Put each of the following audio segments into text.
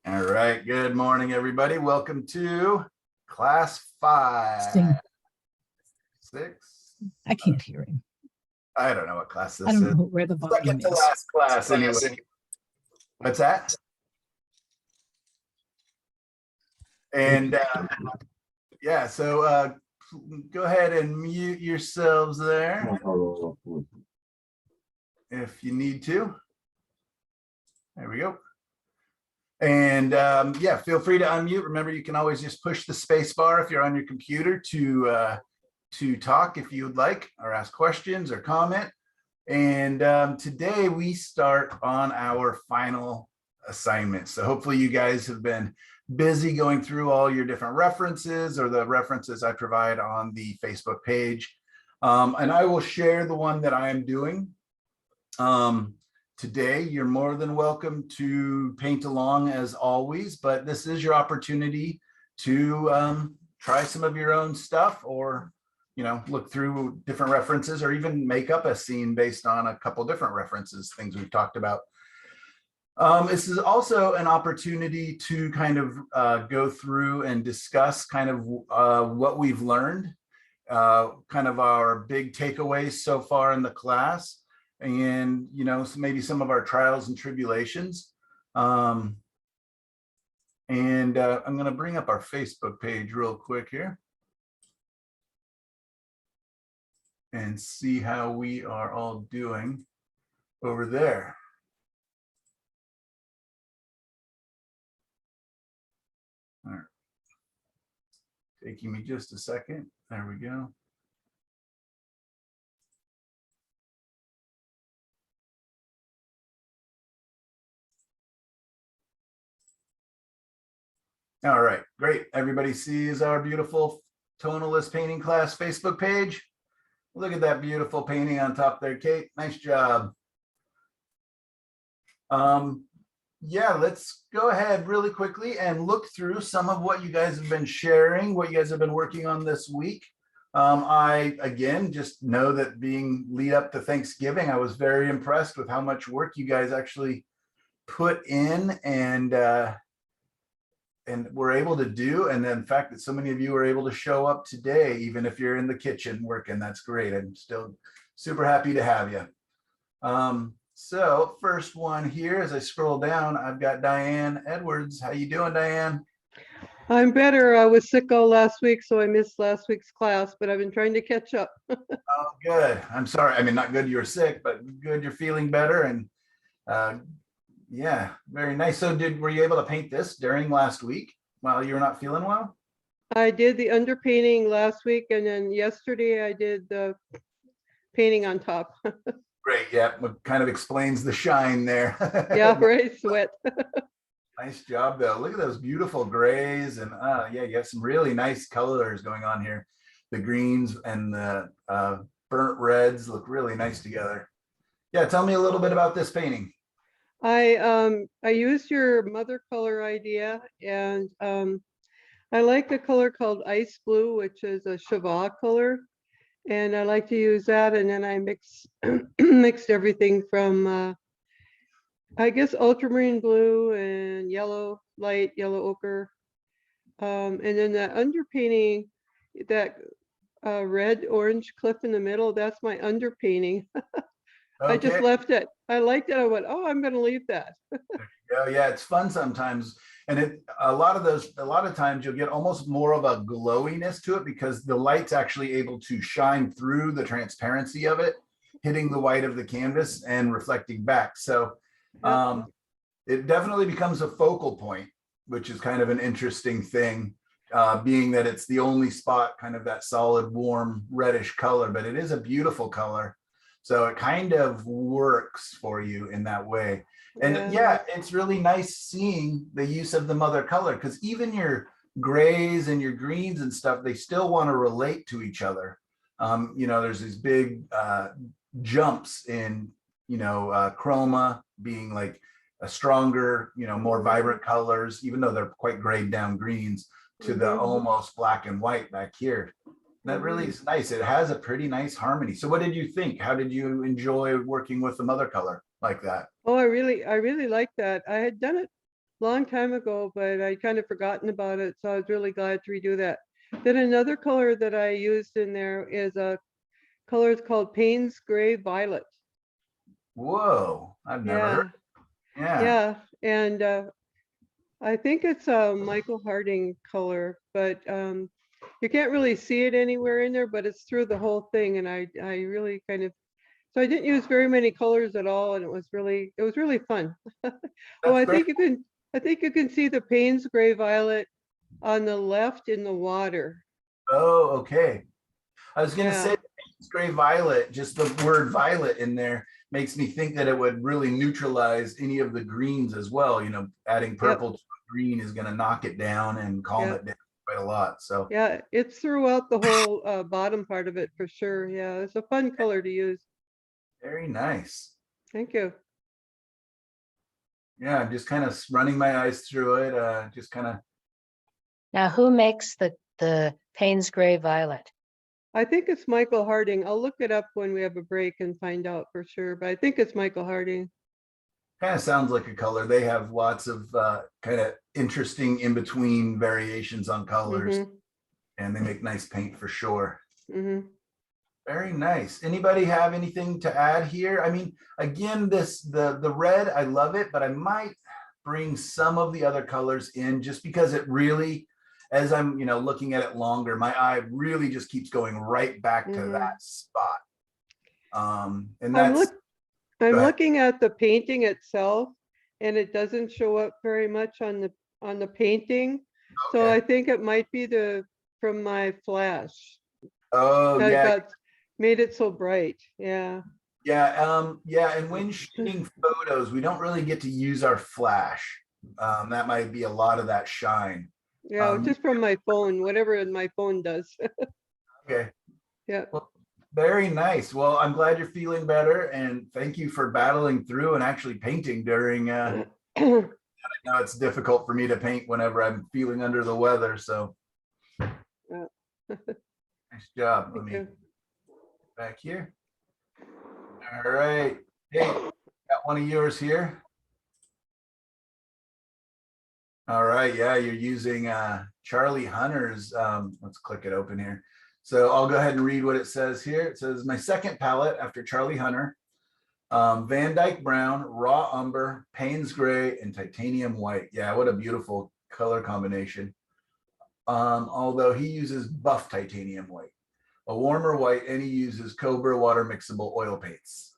All right, good morning, everybody. Welcome to class 5, 6. I can't hear him. I don't know what class this I is. don't know where the volume Second to is. last class, anyway. What's that? And yeah, so go ahead and mute yourselves there if you need to. There we go. And yeah, feel free to unmute. Remember, you can always just push the space bar if you're on your computer to talk if you would like, or ask questions or comment. And today we start on our final assignment. So hopefully you guys have been busy going through all your different references or the references I provide on the Facebook page. And I will share the one that I am doing. Today, you're more than welcome to paint along as always, but this is your opportunity to try some of your own stuff, or look through different references, or even make up a scene based on a couple different references, things we've talked about. This is also an opportunity to kind of go through and discuss kind of what we've learned, kind of our big takeaways so far in the class, and so maybe some of our trials and tribulations. And I'm going to bring up our Facebook page real quick here and see how we are all doing over there. All right. Taking me just a second. There we go. All right, great. Everybody sees our beautiful Tonalist painting class Facebook page. Look at that beautiful painting on top there, Kate. Nice job. Yeah, let's go ahead really quickly and look through some of what you guys have been sharing, what you guys have been working on this week. I, again, just know that being lead up to Thanksgiving, I was very impressed with how much work you guys actually put in and were able to do. And then the fact that so many of you were able to show up today, even if you're in the kitchen working, that's great. I'm still super happy to have you. So first one here, as I scroll down, I've got Diane Edwards. How you doing, Diane? I'm better. I was sick all last week, so I missed last week's class, but I've been trying to catch up. Oh, good. I'm sorry. I mean, not good you're sick, but good you're feeling better. And yeah, very nice. So were you able to paint this during last week while you were not feeling well? I did the underpainting last week, and then yesterday I did the painting on top. Great. Yeah, what kind of explains the shine there. Yeah, right. Sweat. Nice job, though. Look at those beautiful grays, and yeah, you have some really nice colors going on here. The greens and the burnt reds look really nice together. Yeah, tell me a little bit about this painting. I used your mother color idea, and I like a color called ice blue, which is a Shiva color, and I like to use that. And then I mixed everything from I guess ultramarine blue and yellow, light yellow ochre. And then the underpainting, that red orange cliff in the middle, that's my underpainting. Okay. I just left it. I liked it. I went, oh, I'm going to leave that. Yeah, it's fun sometimes. And a lot of times you'll get almost more of a glowiness to it because the light's actually able to shine through the transparency of it, hitting the white of the canvas and reflecting back. So it definitely becomes a focal point, which is kind of an interesting thing, being that it's the only spot, kind of that solid, warm, reddish color, but it is a beautiful color. So it kind of works for you in that way. And yeah, it's really nice seeing the use of the mother color, because even your grays and your greens and stuff, they still want to relate to each other. There's these big jumps in, chroma being like a stronger, more vibrant colors, even though they're quite grayed down greens, to the almost black and white back here. That really is nice. It has a pretty nice harmony. So what did you think? How did you enjoy working with the mother color like that? Oh, I really like that. I had done it long time ago, but I kind of forgotten about it. So I was really glad to redo that. Then another color that I used in there is a color called Payne's Gray Violet. Whoa, I've never heard. Yeah, Yeah. yeah. And I think it's a Michael Harding color, but you can't really see it anywhere in there, but it's through the whole thing. And I really kind of, so I didn't use very many colors at all. And it was really fun. Oh, That's great. I think you can see the Payne's Gray Violet on the left in the water. Oh, okay. I was gonna say Yeah, Payne's Gray Violet, just the word violet in there makes me think that it would really neutralize any of the greens as well. You know, adding yep, purple to a green is gonna knock it down and calm yep. it down quite a lot. So Yeah, it's throughout the whole bottom part of it for sure. Yeah, it's a fun color to use. very nice. Thank you. Yeah, I'm just kind of running my eyes through it. Just kind of, Now, who makes the Payne's Gray Violet? I think it's Michael Harding. I'll look it up when we have a break and find out for sure, but I think it's Michael Harding. kind of sounds like a color. They have lots of kind of interesting in between variations on colors, Mm-hmm, and they make nice paint for sure. mm-hmm. Very nice. Anybody have anything to add here? I mean, again, the red, I love it, but I might bring some of the other colors in just because it really, as I'm, looking at it longer, my eye really just keeps going right back to that spot. And I'm that's, I'm go ahead. looking at the painting itself, and it doesn't show up very much on the painting. So Okay. I think it might be from my flash Oh that yeah. got made it so bright. Yeah. Yeah. And when shooting photos, we don't really get to use our flash. That might be a lot of that shine. Yeah, just from my phone, whatever my phone does. Okay. Yeah. Well, very nice. Well, I'm glad you're feeling better, and thank you for battling through and actually painting during. I know it's difficult for me to paint whenever I'm feeling under the weather. So, Yeah. nice job. Let Thank me you. back here. All right. Hey, got one of yours here. All right. Yeah, you're using Charlie Hunter's. Let's click it open here. So I'll go ahead and read what it says here. It says, my second palette after Charlie Hunter, Van Dyke Brown, Raw Umber, Payne's Gray, and Titanium White. Yeah, what a beautiful color combination. Although he uses buff titanium white, a warmer white, and he uses Cobra water mixable oil paints.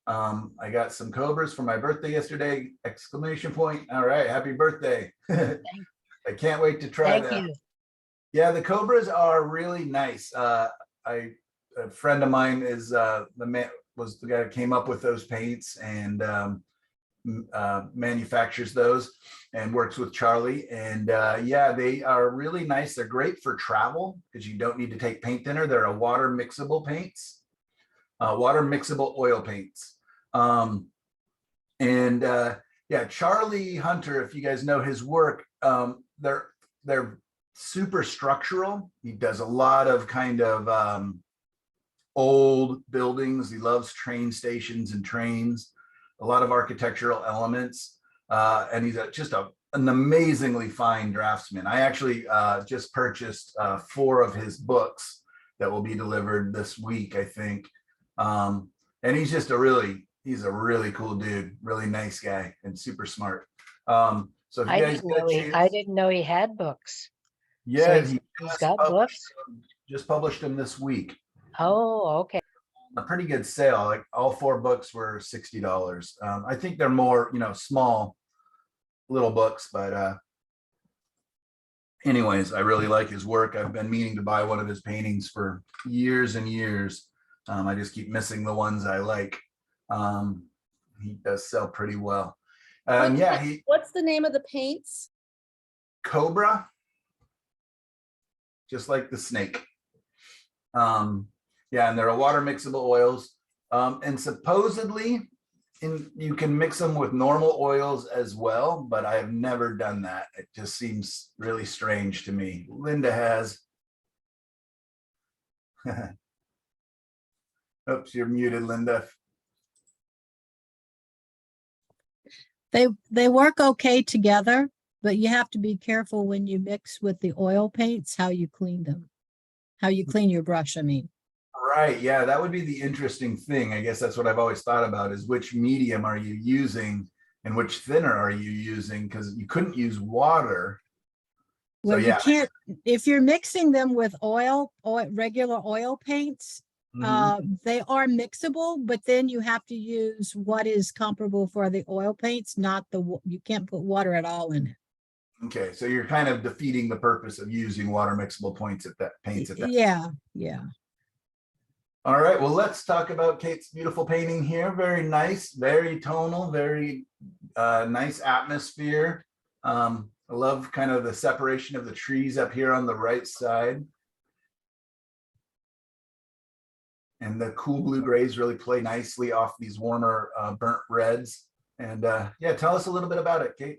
I got some Cobras for my birthday yesterday, exclamation point. All right, happy birthday. I can't wait to try Thank that. you. Yeah, the Cobras are really nice. A friend of mine is was the guy that came up with those paints and manufactures those and works with Charlie. And yeah, they are really nice. They're great for travel because you don't need to take paint thinner. They're a water mixable paints, water mixable oil paints. Yeah, Charlie Hunter, if you guys know his work, they're super structural. He does a lot of kind of old buildings. He loves train stations and trains, a lot of architectural elements. And he's an amazingly fine draftsman. I actually just purchased 4 of his books that will be delivered this week, I think. And he's just he's a really cool dude, really nice guy, and super smart. So if you guys get a chance, I didn't know he had books. yeah, So he he's got books. just published them this week. Oh, okay. A pretty good sale. Like all 4 books were $60. I think they're more, small little books, but anyways, I really like his work. I've been meaning to buy one of his paintings for years and years. I just keep missing the ones I like. He does sell pretty well. What's the name of the paints? Cobra, just like the snake. Yeah, and they're a water mixable oils. And supposedly you can mix them with normal oils as well, but I have never done that. It just seems really strange to me. Linda has. Oops, you're muted, Linda. They work okay together. but you have to be careful when you mix with the oil paints, how you clean them, how you clean your brush, I mean. Right, yeah, that would be the interesting thing. I guess that's what I've always thought about is which medium are you using and which thinner are you using? Because you couldn't use water. Well, you yeah. can't, if you're mixing them with regular oil paints, they are mixable, but then you have to use what is comparable for the oil paints, not you can't put water at all in it. Okay, so you're kind of defeating the purpose of using water mixable paints at that. Yeah, yeah. All right, well, let's talk about Kate's beautiful painting here. Very nice, very tonal, very nice atmosphere. I love kind of the separation of the trees up here on the right side. And the cool blue grays really play nicely off these warmer burnt reds. And yeah, tell us a little bit about it, Kate.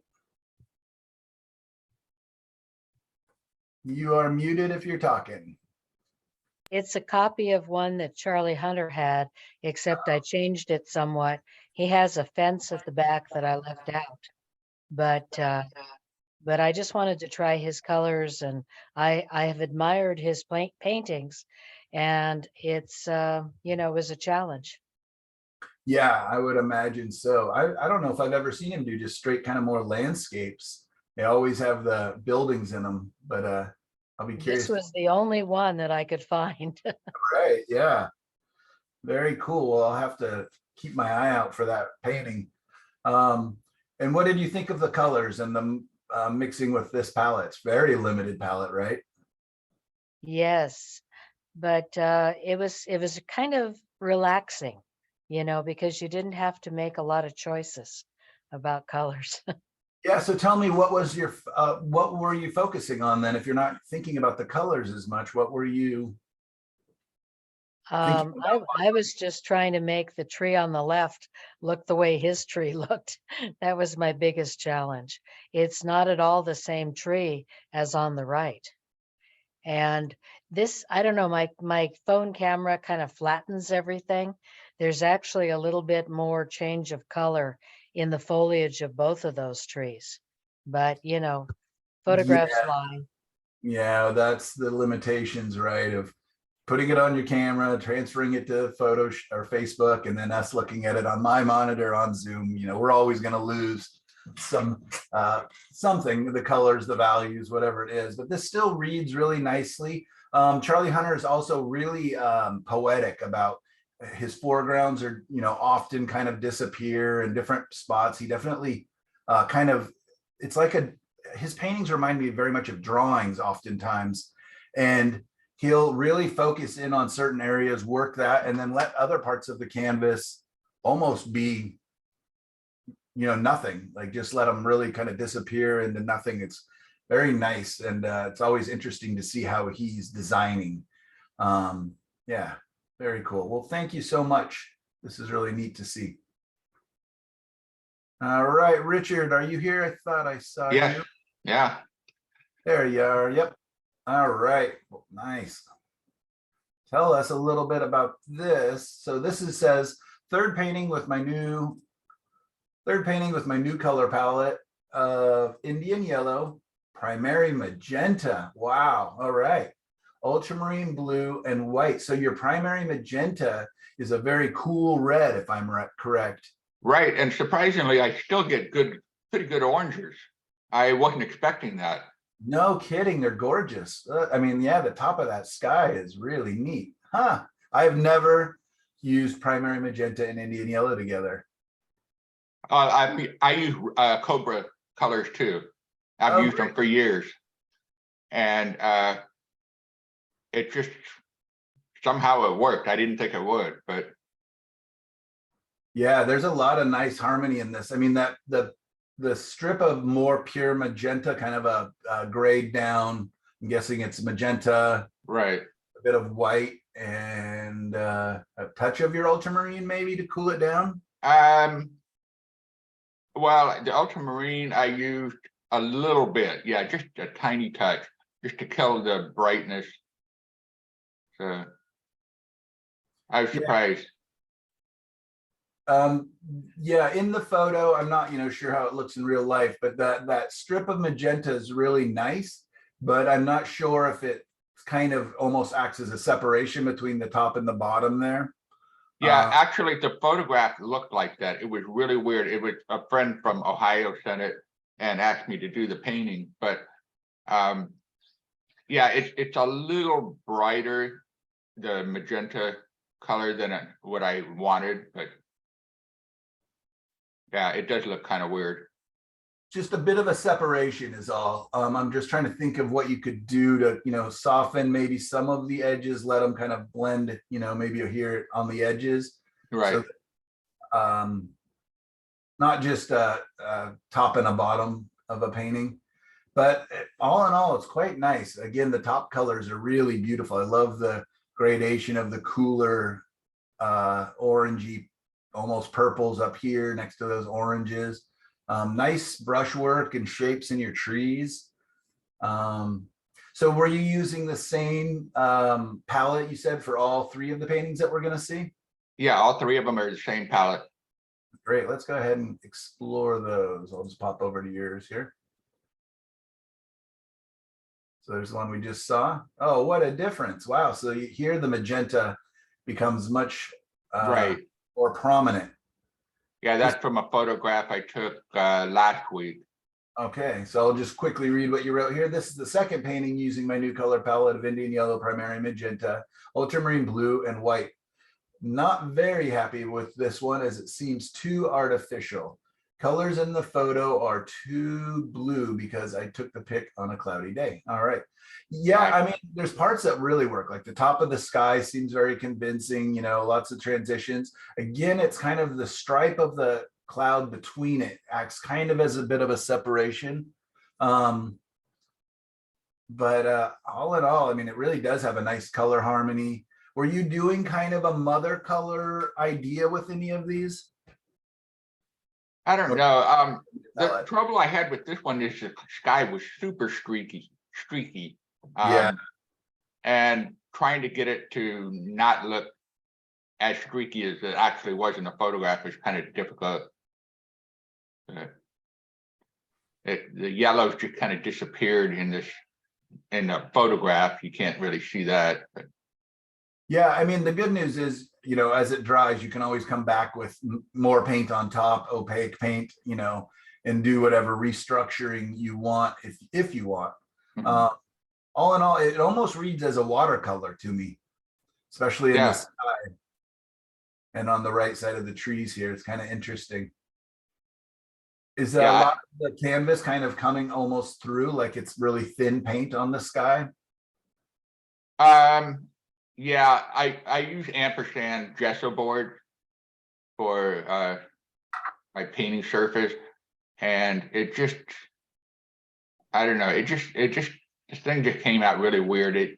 You are muted if you're talking. It's a copy of one that Charlie Hunter had, except I changed it somewhat. He has a fence at the back that I left out, but I just wanted to try his colors, and I have admired his paintings, and it's you know, it was a challenge. Yeah, I would imagine so. I don't know if I've ever seen him do just straight kind of more landscapes. They always have the buildings in them, but I'll be curious. This was the only one that I could find. Right, yeah. Very cool. Well, I'll have to keep my eye out for that painting. And what did you think of the colors and the mixing with this palette? It's very limited palette, right? Yes, but it was kind of relaxing, you know, because you didn't have to make a lot of choices about colors. Yeah, so tell me, what was your what were you focusing on then? If you're not thinking about the colors as much, what were you thinking about? I was just trying to make the tree on the left look the way his tree looked. That was my biggest challenge. It's not at all the same tree as on the right. And this, I don't know, my phone camera kind of flattens everything. There's actually a little bit more change of color in the foliage of both of those trees. But, you know, photographs lie. Yeah, that's the limitations, right? Of putting it on your camera, transferring it to photo or Facebook, and then us looking at it on my monitor on Zoom. You know, we're always going to lose something, the colors, the values, whatever it is. But this still reads really nicely. Charlie Hunter is also really poetic about his foregrounds are, you know, often kind of disappear in different spots. He definitely kind of, it's like his paintings remind me very much of drawings oftentimes. And he'll really focus in on certain areas, work that, and then let other parts of the canvas almost be, you know, nothing, like just let them really kind of disappear into nothing. It's very nice. And it's always interesting to see how he's designing. Yeah, very cool. Well, thank you so much. This is really neat to see. All right, Richard, are you here? I thought I saw you. Yeah. There you are. Yep. All right. Well, nice. Tell us a little bit about this. So this says third painting with my new color palette of Indian yellow, primary magenta. Wow. All right. Ultramarine blue and white. So your primary magenta is a very cool red, if I'm correct. Right. And surprisingly, I still get pretty good oranges. I wasn't expecting that. No kidding. They're gorgeous. I mean, yeah, the top of that sky is really neat. Huh. I have never used primary magenta and Indian yellow together. I use Cobra colors too. I've used them for years. And it just somehow it worked. I didn't think it would, but yeah, there's a lot of nice harmony in this. I mean, that the strip of more pure magenta, kind of a grayed down, I'm guessing it's magenta, right, a bit of white, and a touch of your ultramarine maybe to cool it down. Well, the ultramarine I used a little bit, yeah, just a tiny touch, just to kill the brightness. So I was surprised. Yeah, in the photo, I'm not, sure how it looks in real life, but that strip of magenta is really nice, but I'm not sure if it kind of almost acts as a separation between the top and the bottom there. Yeah, actually, the photograph looked like that. It was really weird. It was a friend from Ohio sent it and asked me to do the painting, but yeah, it's a little brighter, the magenta color than what I wanted, but yeah, it does look kind of weird. Just a bit of a separation is all. I'm just trying to think of what you could do to, soften maybe some of the edges, let them kind of blend, maybe you'll hear it on the edges. Right. So, not just a top and a bottom of a painting, but all in all, it's quite nice. Again, the top colors are really beautiful. I love the gradation of the cooler orangey, almost purples up here next to those oranges. Nice brushwork and shapes in your trees. So were you using the same palette you said for all three of the paintings that we're going to see? Yeah, all three of them are the same palette. Great, let's go ahead and explore those. I'll just pop over to yours here. So there's the one we just saw. Oh, what a difference. Wow. So here the magenta becomes much Right. more prominent. Yeah, that's from a photograph I took last week. Okay, so I'll just quickly read what you wrote here. This is the second painting using my new color palette of Indian yellow, primary magenta, ultramarine blue, and white. Not very happy with this one as it seems too artificial. Colors in the photo are too blue because I took the pic on a cloudy day. All right. Yeah, I mean, there's parts that really work, like the top of the sky seems very convincing, lots of transitions. Again, it's kind of the stripe of the cloud between it acts kind of as a bit of a separation. But all in all, I mean, it really does have a nice color harmony. Were you doing kind of a mother color idea with any of these? I don't know. The trouble I had with this one is the sky was super streaky. Yeah. And trying to get it to not look as streaky as it actually was in the photograph is kind of difficult. The yellows just kind of disappeared in the photograph. You can't really see that. But. Yeah, I mean, the good news is, as it dries, you can always come back with more paint on top, opaque paint, and do whatever restructuring you want if you want. Mm-hmm. All in all, it almost reads as a watercolor to me, especially in the sky and on the right side of the trees here. It's kind of interesting. Is that a lot of the canvas kind of coming almost through, like it's really thin paint on the sky? Yeah, I use ampersand gesso board for my painting surface, and it just, I don't know, this thing just came out really weird.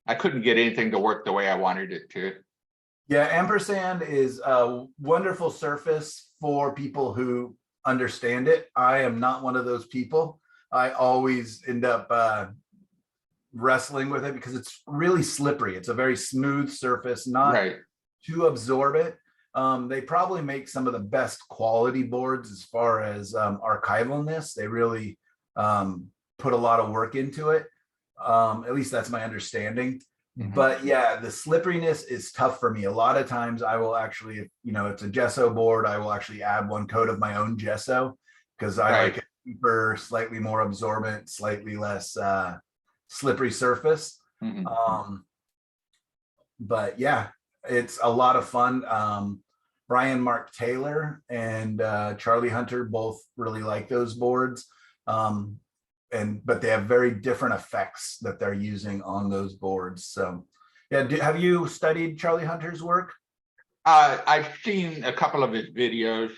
I couldn't get anything to work the way I wanted it to. Yeah, ampersand is a wonderful surface for people who understand it. I am not one of those people. I always end up wrestling with it because it's really slippery. It's a very smooth surface, not to absorb it. They probably make some of the best quality boards as far as archivalness. They really put a lot of work into it. At least that's my understanding. Mm-hmm. But yeah, the slipperiness is tough for me. A lot of times I will actually, it's a gesso board, I will actually add one coat of my own gesso because I like it cheaper, slightly more absorbent, slightly less slippery surface. Mm-hmm. But yeah, it's a lot of fun. Brian Mark Taylor and Charlie Hunter both really like those boards. But they have very different effects that they're using on those boards. So yeah, have you studied Charlie Hunter's work? I've seen a couple of his videos.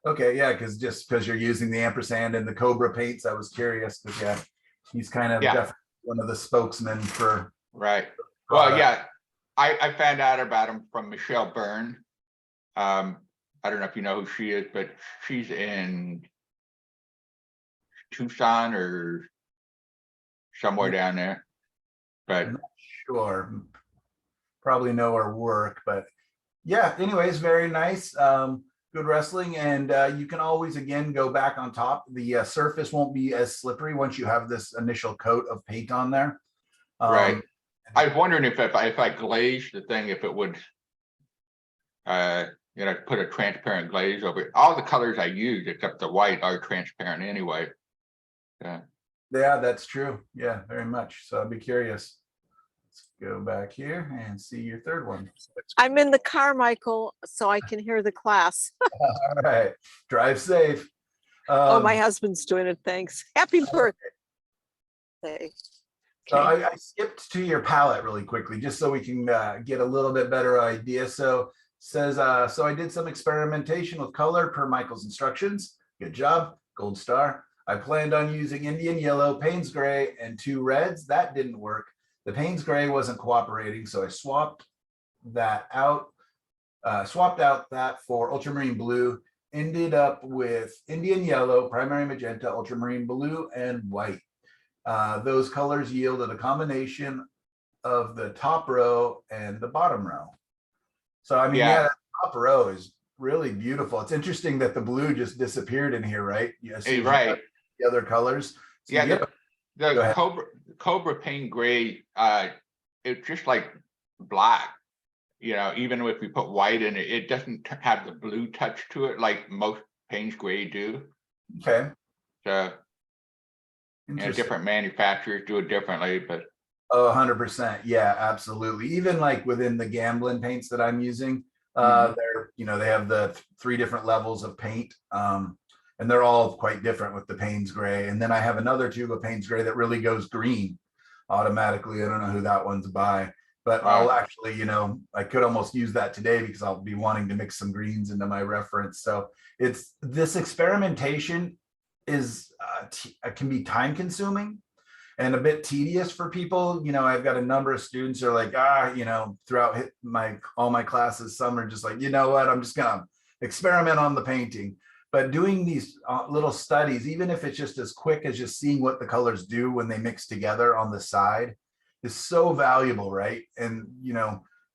Okay, yeah, because you're using the ampersand and the Cobra paints, I was curious because yeah, he's kind of definitely one of the spokesmen for Well, yeah, I found out about him from Michelle Byrne. I don't know if you know who she is, but she's in Tucson or somewhere down there. But I'm not sure. Probably know her work, but yeah, anyways, very nice. Good wrestling. And you can always, again, go back on top. The surface won't be as slippery once you have this initial coat of paint on there. Right. I was wondering if I glazed the thing, if it would, put a transparent glaze over it. All the colors I use, except the white, are transparent anyway. Yeah. Yeah, that's true. Yeah, very much. So I'd be curious. Let's go back here and see your third one. I'm in the car, Michael, so I can hear the class. All right. Drive safe. Oh, my husband's doing it. Thanks. Happy birthday. So I skipped to your palette really quickly, just so we can get a little bit better idea. So says, so I did some experimentation with color per Michael's instructions. Good job, gold star. I planned on using Indian yellow, Payne's gray, and 2 reds. That didn't work. The Payne's gray wasn't cooperating, so I swapped out that for ultramarine blue. Ended up with Indian yellow, primary magenta, ultramarine blue, and white. Those colors yielded a combination of the top row and the bottom row. So I mean, yeah, that top row is really beautiful. It's interesting that the blue just disappeared in here, right? Yes, right. The other colors. So yeah, the Cobra Paint gray, it's just like black. Even if we put white in it, it doesn't have the blue touch to it like most Payne's gray do. Okay. So different manufacturers do it differently, but 100%. Yeah, absolutely. Even like within the Gamblin paints that I'm using, they're, they have the 3 different levels of paint. And they're all quite different with the Payne's gray. And then I have another tube of Payne's gray that really goes green automatically. I don't know who that one's by, but I'll actually, I could almost use that today because I'll be wanting to mix some greens into my reference. So it's this experimentation is can be time consuming and a bit tedious for people. I've got a number of students who are like, throughout all my classes, some are just like, you know what, I'm just gonna experiment on the painting. But doing these little studies, even if it's just as quick as just seeing what the colors do when they mix together on the side, is so valuable, right? And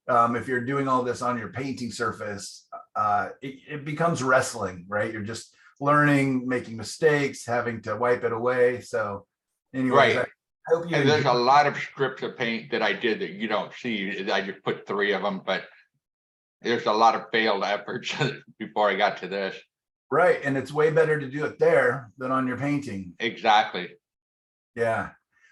if you're doing all this on your painting surface, it becomes wrestling, right? You're just learning, making mistakes, having to wipe it away. So anyways, right. I hope you. And there's a lot of strips of paint that I did that you don't see. I just put 3 of them, but there's a lot of failed efforts before I got to this. Right, and it's way better to do it there than on your painting. Exactly. Yeah.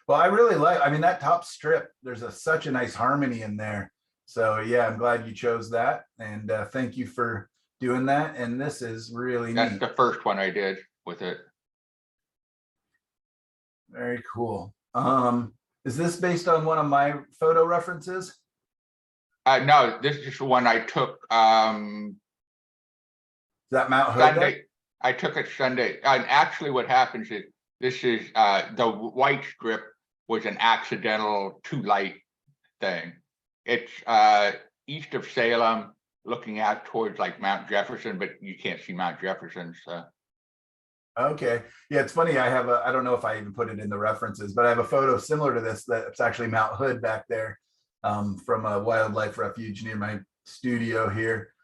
Well, I really that top strip, there's such a nice harmony in there. So yeah, I'm glad you chose that. And thank you for doing that. And this is really neat. That's the first one I did with it. Very cool. Is this based on one of my photo references? No, this is one I took. That Mount Hood? Sunday. I took it Sunday. And actually what happens is this is the white strip was an accidental too light thing. It's east of Salem, looking out towards like Mount Jefferson, but you can't see Mount Jefferson. So okay. Yeah, it's funny. I don't know if I even put it in the references, but I have a photo similar to this that's actually Mount Hood back there, from a wildlife refuge near my studio here.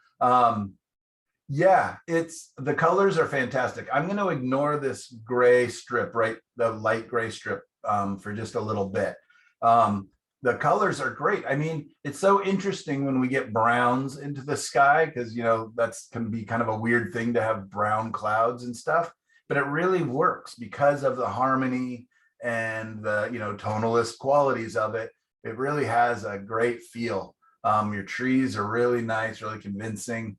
Yeah, the colors are fantastic. I'm going to ignore this gray strip, right? The light gray strip for just a little bit. The colors are great. I mean, it's so interesting when we get browns into the sky because, that's can be kind of a weird thing to have brown clouds and stuff, but it really works because of the harmony and the, tonalist qualities of it. It really has a great feel. Your trees are really nice, really convincing.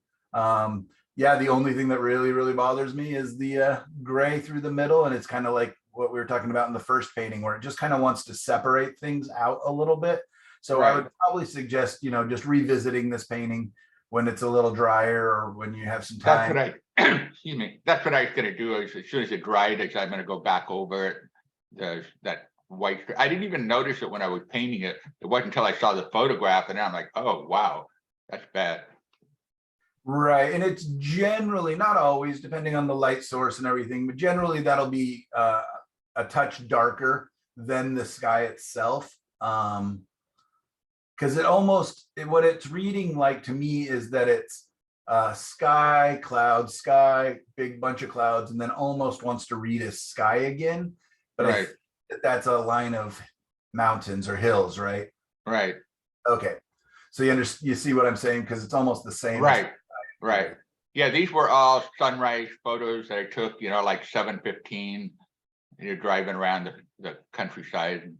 Yeah, the only thing that really, really bothers me is the gray through the middle. And it's kind of like what we were talking about in the first painting, where it just kind of wants to separate things out a little bit. So right. I would probably suggest, just revisiting this painting when it's a little drier or when you have some time. That's what excuse me. That's what I was going to do. Is as soon as it dried, I'm going to go back over it. That white. I didn't even notice it when I was painting it. It wasn't until I saw the photograph, and I'm like, oh wow, that's bad. Right, and it's generally, not always, depending on the light source and everything, but generally that'll be a touch darker than the sky itself. because it almost, what it's reading like to me is that it's sky, cloud, sky, big bunch of clouds, and then almost wants to read as sky again. But I Right. think that's a line of mountains or hills, right? Right, Okay. So you see what I'm saying? Because it's almost the same. right, right. Yeah, these were all sunrise photos that I took, like 7:15. You're driving around the countryside.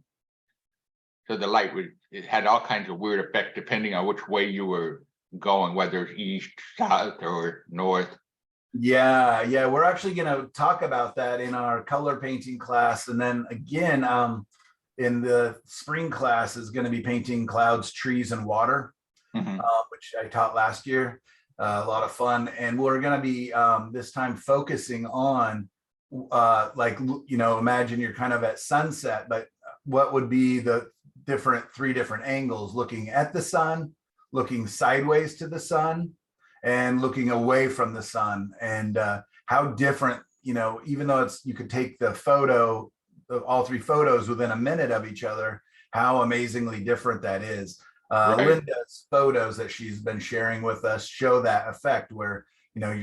So the light it had all kinds of weird effects depending on which way you were going, whether it's east, south, or north. Yeah, yeah. We're actually going to talk about that in our color painting class. And then again, in the spring class is going to be painting clouds, trees, and water, which I taught last year. A lot of fun. And we're going to be this time focusing on imagine you're kind of at sunset, but what would be the three different angles: looking at the sun, looking sideways to the sun, and looking away from the sun. And how different, even though you could take the photo, all three photos within a minute of each other, how amazingly different that is. Right. Linda's photos that she's been sharing with us show that effect where,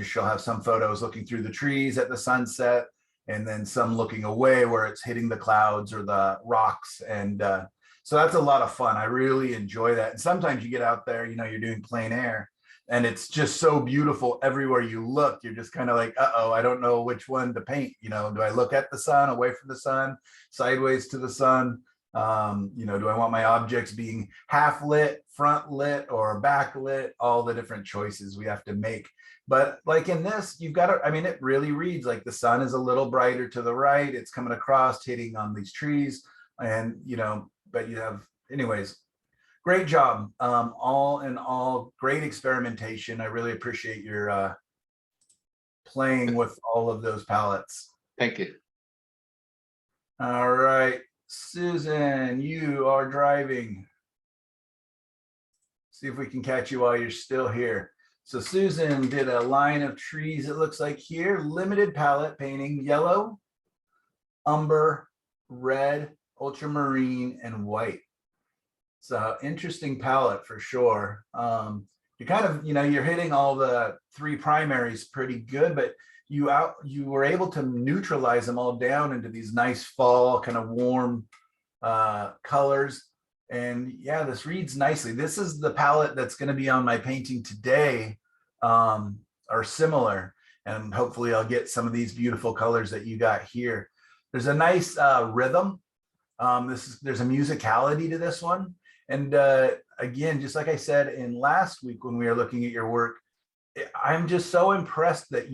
she'll have some photos looking through the trees at the sunset, and then some looking away where it's hitting the clouds or the rocks. And so that's a lot of fun. I really enjoy that. And sometimes you get out there, you're doing plein air, and it's just so beautiful everywhere you look. You're just kind of like, uh-oh, I don't know which one to paint. Do I look at the sun, away from the sun, sideways to the sun? Do I want my objects being half lit, front lit, or back lit? All the different choices we have to make. But like in this, you've got to, it really reads like the sun is a little brighter to the right. It's coming across, hitting on these trees. And, but you have, anyways, great job. All in all, great experimentation. I really appreciate your playing with all of those palettes. Thank you. All right, Susan, you are driving. See if we can catch you while you're still here. So Susan did a line of trees, it looks like here, limited palette painting, yellow, umber, red, ultramarine, and white. So interesting palette for sure. You kind of, you're hitting all the three primaries pretty good, but you were able to neutralize them all down into these nice fall kind of warm colors. And yeah, this reads nicely. This is the palette that's going to be on my painting today, or similar. And hopefully I'll get some of these beautiful colors that you got here. There's a nice rhythm. There's a musicality to this one. And again, just like I said in last week when we were looking at your work, I'm just so impressed that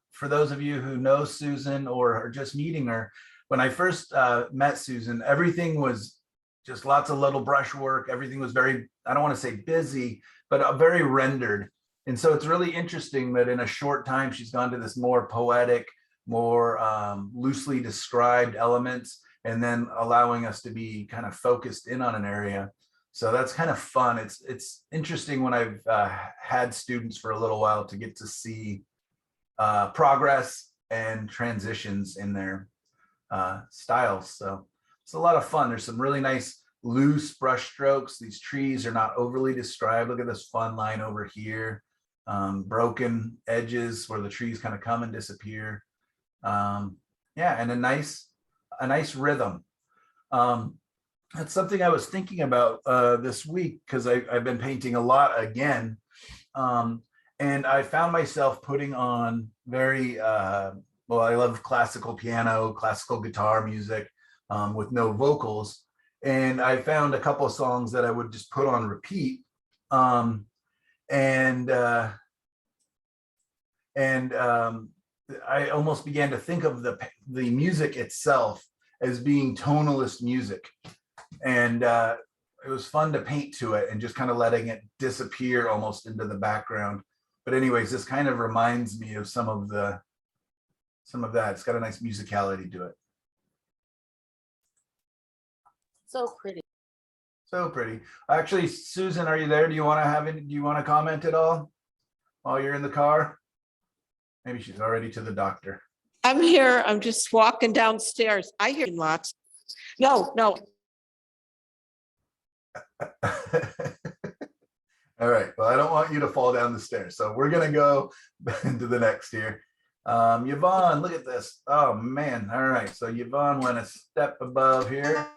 for those of you who know Susan or are just meeting her, when I first met Susan, everything was just lots of little brush work. Everything was very, I don't want to say busy, but very rendered. And so it's really interesting that in a short time, she's gone to this more poetic, more loosely described elements, and then allowing us to be kind of focused in on an area. So that's kind of fun. It's interesting when I've had students for a little while to get to see progress and transitions in their styles. So it's a lot of fun. There's some really nice loose brush strokes. These trees are not overly described. Look at this fun line over here. Broken edges where the trees kind of come and disappear. Yeah, and a nice rhythm. That's something I was thinking about this week because I've been painting a lot again. And I found myself putting on very, I love classical piano, classical guitar music with no vocals. And I found a couple of songs that I would just put on repeat. I almost began to think of the music itself as being tonalist music. And it was fun to paint to it and just kind of letting it disappear almost into the background. But anyways, this kind of reminds me of some of that. It's got a nice musicality to it. So pretty. So pretty. Actually, Susan, are you there? Do you want to comment at all while you're in the car? Maybe she's already to the doctor. I'm here. I'm just walking downstairs. I hear lots. No. All right, well, I don't want you to fall down the stairs, so we're gonna go into the next here. Yvonne, look at this. Oh, man. All right, so Yvonne went a step above here.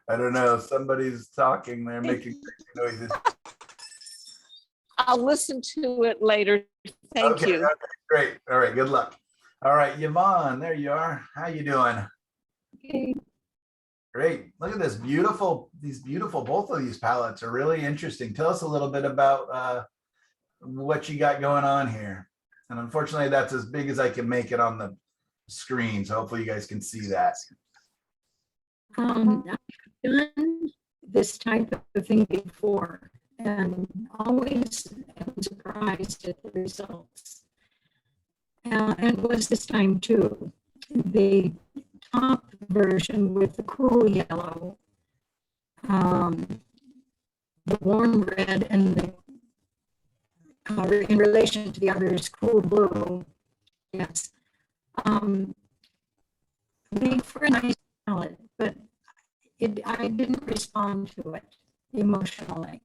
I don't know, somebody's talking, they're making noises. I'll listen to it later. Thank Okay, you. okay, great. All right, good luck. All right, Yvonne, there you are. How you doing? Okay. Great. Look at this beautiful, both of these palettes are really interesting. Tell us a little bit about what you got going on here. And unfortunately, that's as big as I can make it on the screen. So hopefully you guys can see that. I've done this type of thing before and always am surprised at the results. And was this time too. The top version with the cool yellow, the warm red, and the in relation to the others, cool blue, yes, made for a nice palette, but I didn't respond to it emotionally.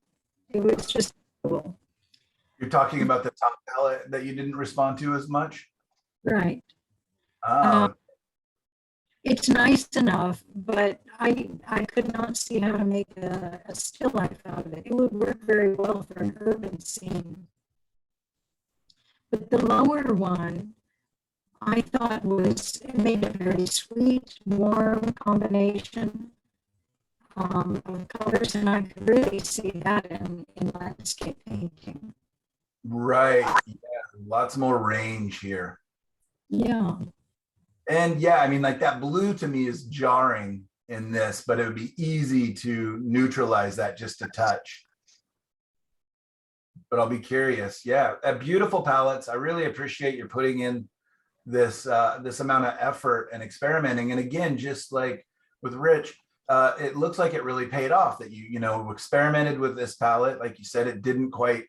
It was just cool. You're talking about the top palette that you didn't respond to as much? Right. Oh, It's nice enough, but I could not see how to make a still life out of it. It would work very well for an urban scene. But the lower one, I thought it made a very sweet, warm combination of colors, and I could really see that in landscape painting. right. Yeah, lots more range here. Yeah. And yeah, I mean, like that blue to me is jarring in this, but it would be easy to neutralize that just a touch. But I'll be curious. Yeah, beautiful palettes. I really appreciate you putting in this this amount of effort and experimenting. And again, just like with Rich, it looks like it really paid off that you experimented with this palette. Like you said, it didn't quite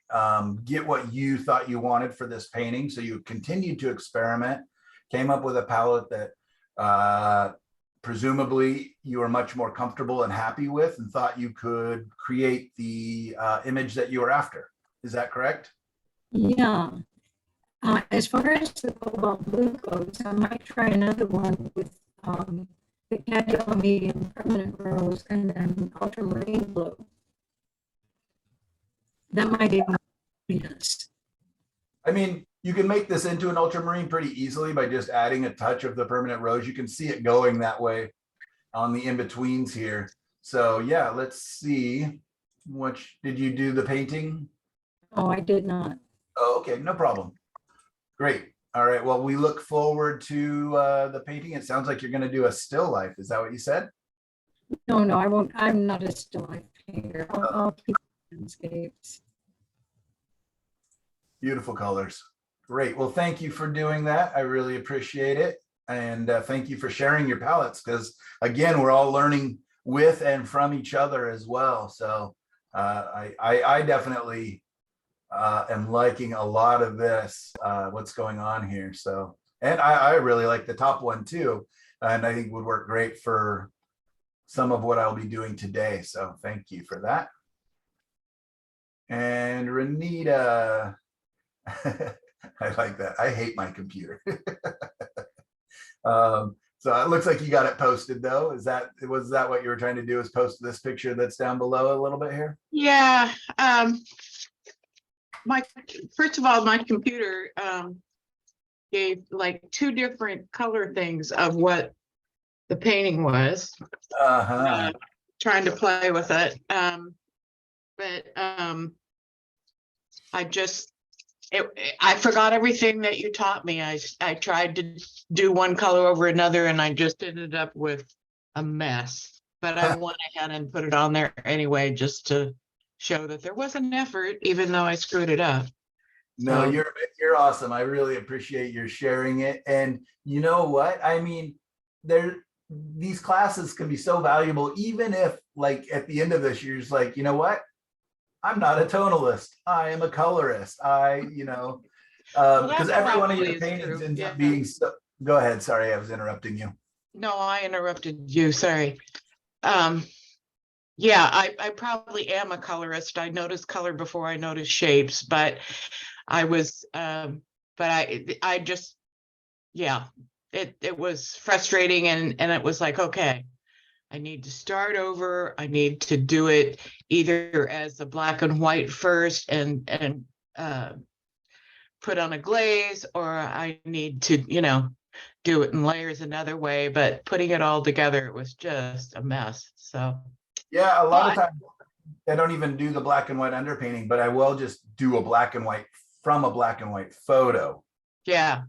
get what you thought you wanted for this painting. So you continued to experiment, came up with a palette that presumably you were much more comfortable and happy with and thought you could create the image that you were after. Is that correct? Yeah. As far as the cobalt blue goes, I might try another one with the cad yellow medium permanent rose and then ultramarine blue. That might even be us. I mean, you can make this into an ultramarine pretty easily by just adding a touch of the permanent rose. You can see it going that way on the in-betweens here. So yeah, let's see. Did you do the painting? Oh, I did not. Oh, okay, no problem. Great. All right, well, we look forward to the painting. It sounds like you're going to do a still life. Is that what you said? No, I won't. I'm not a still life painter. I'll keep landscapes. Beautiful colors. Great. Well, thank you for doing that. I really appreciate it. And thank you for sharing your palettes, because again, we're all learning with and from each other as well. So I definitely am liking a lot of this, what's going on here. So, and I really like the top one too. And I think would work great for some of what I'll be doing today. So thank you for that. And Renita, I like that. I hate my computer. So it looks like you got it posted though. Was that what you were trying to do, is post this picture that's down below a little bit here? Yeah. First of all, my computer gave like two different color things of what the painting was. Trying to play with it. I forgot everything that you taught me. I tried to do one color over another and I just ended up with a mess. But I went ahead and put it on there anyway, just to show that there was an effort, even though I screwed it up. No, So- you're awesome. I really appreciate your sharing it. And you know what? I mean, these classes can be so valuable, even if like at the end of this, you're just like, you know what? I'm not a tonalist. I am a colorist. Well, Because that every one of probably your is paintings true, ends yeah. up being so. Go ahead. Sorry, I was interrupting you. No, I interrupted you, sorry. Yeah, I probably am a colorist. I notice color before I notice shapes, but I was, but I just, yeah, it was frustrating and it was like, okay, I need to start over. I need to do it either as a black and white first and put on a glaze, or I need to, do it in layers another way, but putting it all together, it was just a mess. So, Yeah, a lot of But- times I don't even do the black and white underpainting, but I will just do a black and white from a black and white photo. yeah.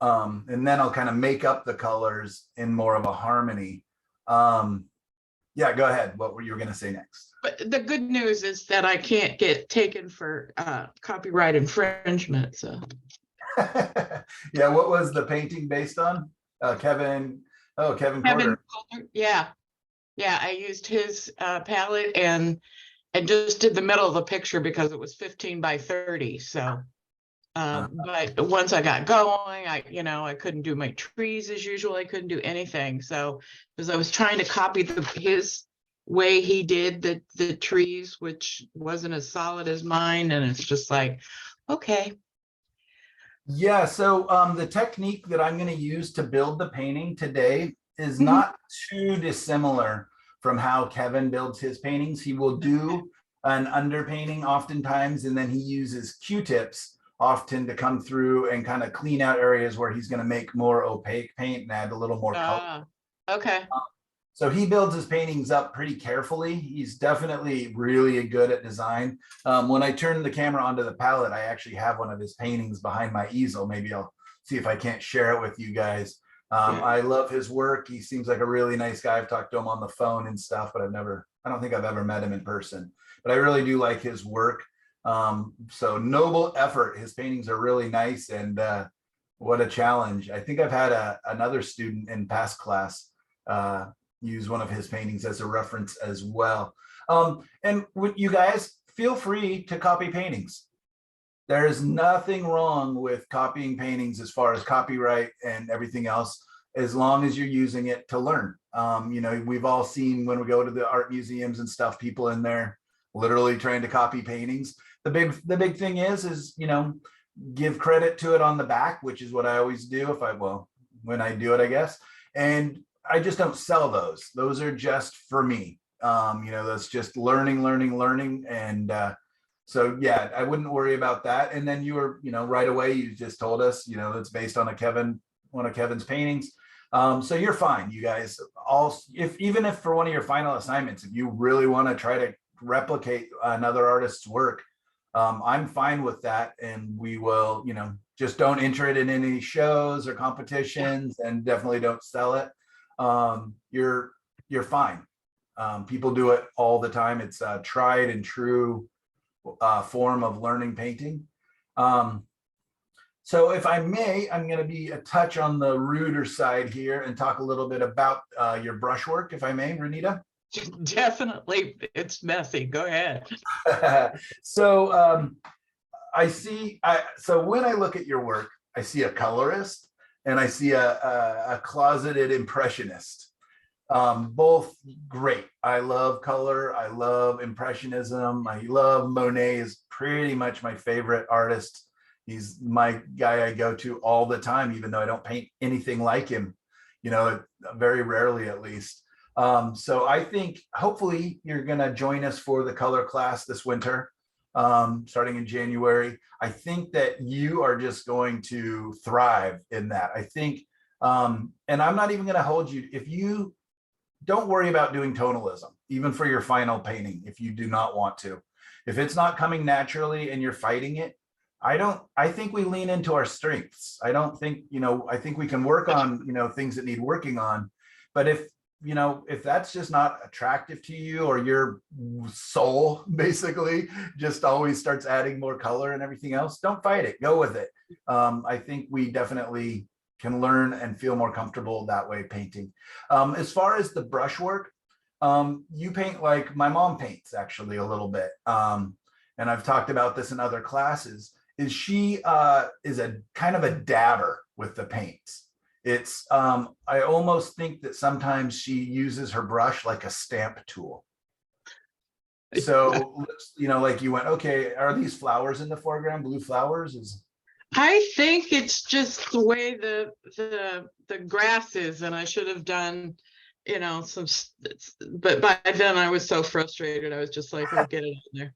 And then I'll kind of make up the colors in more of a harmony. Yeah, go ahead. What were you going to say next? But the good news is that I can't get taken for copyright infringement. So Yeah, what was the painting based on? Kevin Kevin Porter. Coulter, yeah, I used his palette and just did the middle of the picture because it was 15 by 30. So, but once I got going, I couldn't do my trees as usual. I couldn't do anything. So, because I was trying to copy his way he did the trees, which wasn't as solid as mine, and it's just like, okay. Yeah, so the technique that I'm going to use to build the painting today is Mhm. not too dissimilar from how Kevin builds his paintings. He will do an underpainting oftentimes, and then he uses Q-tips often to come through and kind of clean out areas where he's going to make more opaque paint and add a little more color. Okay. So he builds his paintings up pretty carefully. He's definitely really good at design. When I turn the camera onto the palette, I actually have one of his paintings behind my easel. Maybe I'll see if I can't share it with you guys. Yeah. I love his work. He seems like a really nice guy. I've talked to him on the phone and stuff, but I don't think I've ever met him in person, but I really do like his work. So noble effort. His paintings are really nice, and what a challenge. I think I've had another student in past class use one of his paintings as a reference as well. And you guys feel free to copy paintings. There is nothing wrong with copying paintings as far as copyright and everything else, as long as you're using it to learn. We've all seen when we go to the art museums and stuff, people in there literally trying to copy paintings. The big thing is, give credit to it on the back, which is what I always do when I do it, I guess. And I just don't sell those. Those are just for me. That's just learning. And so, yeah, I wouldn't worry about that. And then you were, right away, you just told us, it's based on one of Kevin's paintings. So you're fine, you guys. Even if for one of your final assignments, if you really want to try to replicate another artist's work, I'm fine with that. And we will, just don't enter it in any shows or competitions, and definitely don't sell it. You're fine. People do it all the time. It's a tried and true form of learning painting. So if I may, I'm going to be a touch on the ruder side here and talk a little bit about your brushwork, if I may, Renita. Definitely, it's messy. Go ahead. So so when I look at your work, I see a colorist and I see a closeted impressionist. Both great. I love color. I love impressionism. I love Monet. Is pretty much my favorite artist. He's my guy I go to all the time, even though I don't paint anything like him, very rarely at least. So I think hopefully you're going to join us for the color class this winter, starting in January. I think that you are just going to thrive in that. I think, and I'm not even going to hold you. If you don't worry about doing tonalism, even for your final painting, if you do not want to. If it's not coming naturally and you're fighting it, I think we lean into our strengths. I don't think, I think we can work on, things that need working on. But if that's just not attractive to you, or your soul basically just always starts adding more color and everything else, don't fight it. Go with it. I think we definitely can learn and feel more comfortable that way painting. As far as the brushwork, You paint like my mom paints actually a little bit. And I've talked about this in other classes, is she is a kind of a dabber with the paints. It's I almost think that sometimes she uses her brush like a stamp tool. So, you know, like you went, okay, are these flowers in the foreground, blue flowers? Is I think it's just the way the grass is, and I should have done, you know, but by then I was so frustrated. I was just like, oh, get it in there.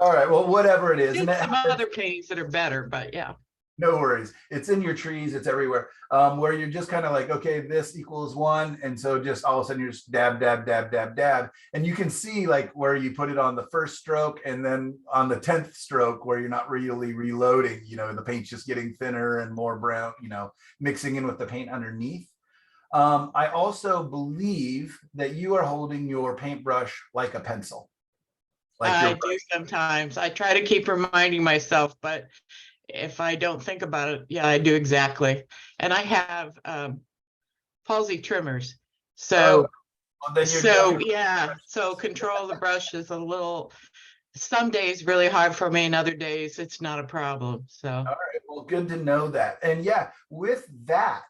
all right, well, whatever it is. Did And it some happens. other paintings that are better, but yeah. No worries. It's in your trees. It's everywhere. Where you're just kind of like, okay, this equals 1. And so just all of a sudden you're just dab, dab, dab, dab, dab. And you can see like where you put it on the first stroke and then on the 10th stroke where you're not really reloading, you know, the paint's just getting thinner and more brown, you know, mixing in with the paint underneath. I also believe that you are holding your paintbrush like a pencil. Like I do sometimes. I try to keep reminding myself, but if I don't think about it, yeah, I do exactly. And I have palsy trimmers. So, well, then yeah, so control the brush is a little, some days really hard for me and other days it's not a problem. So, all right, well, good to know that. And yeah, with that,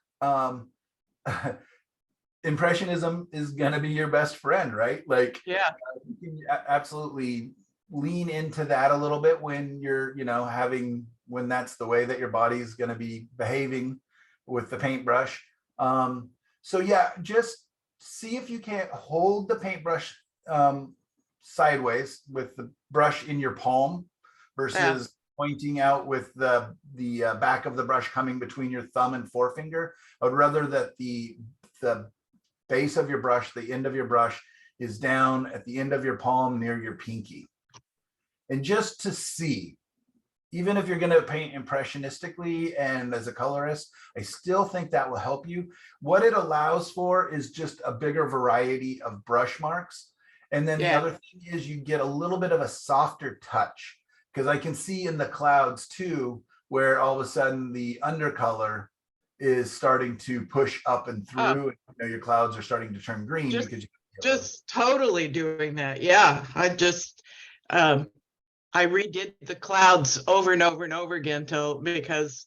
impressionism is going to be your best friend, right? Like, yeah, you can absolutely lean into that a little bit when you're, you know, when that's the way that your body's going to be behaving with the paintbrush. So yeah, just see if you can't hold the paintbrush sideways with the brush in your palm versus pointing out with the back of the brush coming between your thumb and forefinger. I would rather that the base of your brush, the end of your brush, is down at the end of your palm near your pinky. And just to see, even if you're going to paint impressionistically and as a colorist, I still think that will help you. What it allows for is just a bigger variety of brush marks. And then the other thing is you get a little bit of a softer touch, because I can see in the clouds too, where all of a sudden the undercolor is starting to push up and through. And, you know, your clouds are starting to turn green because just totally doing that. Yeah, I just I redid the clouds over and over and over again because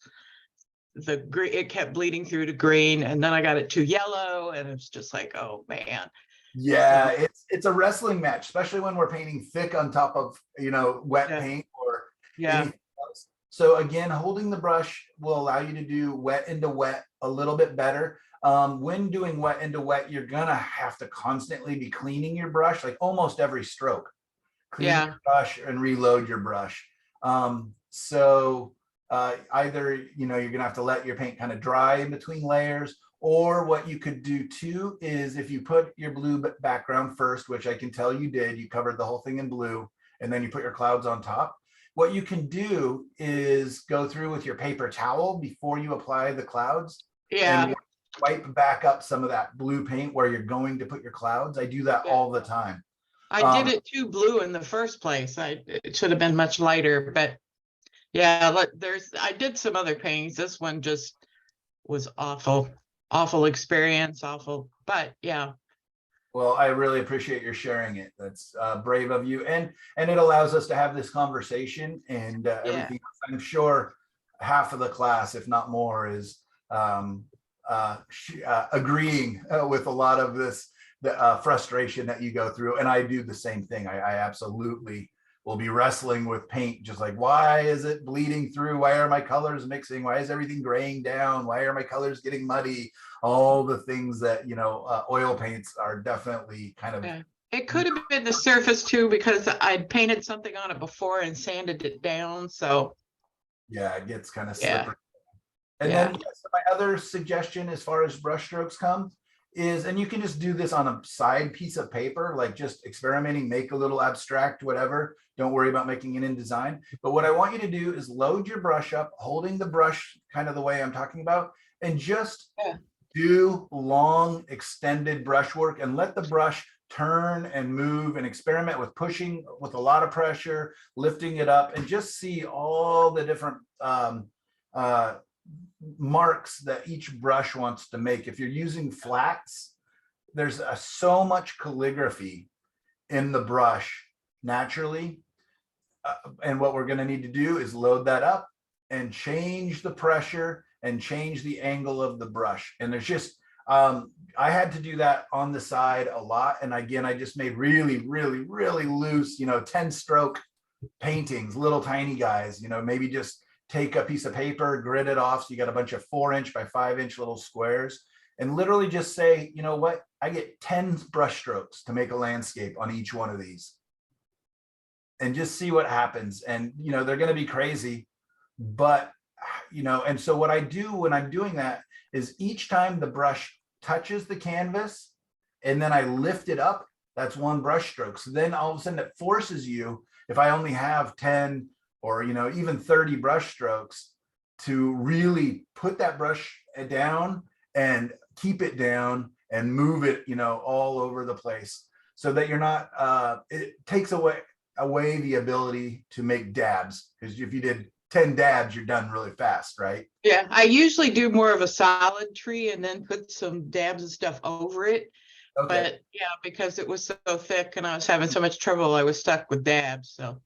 it kept bleeding through to green, and then I got it to yellow, and it's just like, oh man. Yeah, it's a wrestling match, especially when we're painting thick on top of, you know, wet paint or anything else. So again, holding the brush will allow you to do wet into wet a little bit better. When doing wet into wet, you're gonna have to constantly be cleaning your brush, like almost every stroke. Clean your brush and reload your brush. So either, you know, you're gonna have to let your paint kind of dry in between layers, or what you could do too is if you put your blue background first, which I can tell you did, you covered the whole thing in blue, and then you put your clouds on top. What you can do is go through with your paper towel before you apply the clouds. Yeah. And wipe back up some of that blue paint where you're going to put your clouds. I do that all the time. I did it too blue in the first place. It should have been much lighter, but yeah, I did some other paintings. This one just was awful experience, but yeah. Well, I really appreciate your sharing it. That's brave of you. And it allows us to have this conversation and everything else. I'm sure half of the class, if not more, is agreeing with a lot of this, the frustration that you go through. And I do the same thing. I absolutely will be wrestling with paint, just like, why is it bleeding through? Why are my colors mixing? Why is everything graying down? Why are my colors getting muddy? All the things that, you know, oil paints are definitely kind of. It could have been the surface too, because I'd painted something on it before and sanded it down. So yeah, it gets kind of slippery. And Yeah. then yes, my other suggestion as far as brush strokes come is, and you can just do this on a side piece of paper, like just experimenting, make a little abstract, whatever. Don't worry about making it in design. But what I want you to do is load your brush up, holding the brush kind of the way I'm talking about, and just do long extended brush work and let the brush turn and move and experiment with pushing with a lot of pressure, lifting it up, and just see all the different marks that each brush wants to make. If you're using flats, there's so much calligraphy in the brush naturally. And what we're going to need to do is load that up and change the pressure and change the angle of the brush. And there's just, I had to do that on the side a lot. And again, I just made really, really, really loose, 10 stroke paintings, little tiny guys, maybe just take a piece of paper, grid it off. So you got a bunch of 4-inch by 5-inch little squares, and literally just say, you know what, I get 10 brush strokes to make a landscape on each one of these. And just see what happens. And, they're going to be crazy, but, and so what I do when I'm doing that is each time the brush touches the canvas and then I lift it up, that's one brush stroke. So then all of a sudden it forces you, if I only have 10 or, even 30 brush strokes, to really put that brush down and keep it down and move it, all over the place, so that you're not, it takes away the ability to make dabs, because if you did 10 dabs, you're done really fast, right? Yeah, I usually do more of a solid tree and then put some dabs and stuff over it. Okay. But yeah, because it was so thick and I was having so much trouble, I was stuck with dabs. So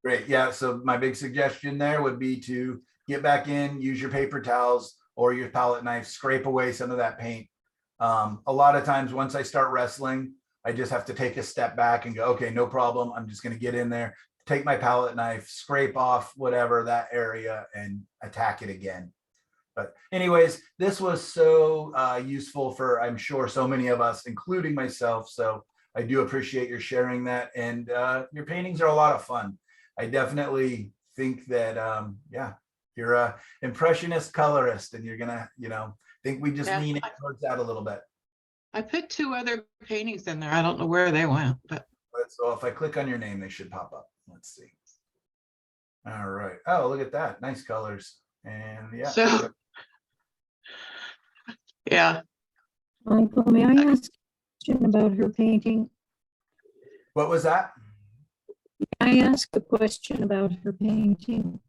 Great. Yeah. So my big suggestion there would be to get back in, use your paper towels or your palette knife, scrape away some of that paint. A lot of times once I start wrestling, I just have to take a step back and go, okay, no problem. I'm just going to get in there, take my palette knife, scrape off whatever that area and attack it again. But anyways, this was so useful for, I'm sure, so many of us, including myself. So I do appreciate your sharing that. And your paintings are a lot of fun. I definitely think that, yeah, you're a impressionist colorist and you're gonna, think we just lean towards that a little bit. I put 2 other paintings in there. I don't know where they went, but. So if I click on your name, they should pop up. Let's see. All right. Oh, look at that. Nice colors. And yeah. So, yeah. Michael, may I ask a question about her painting? What was that? May I ask a question about her painting?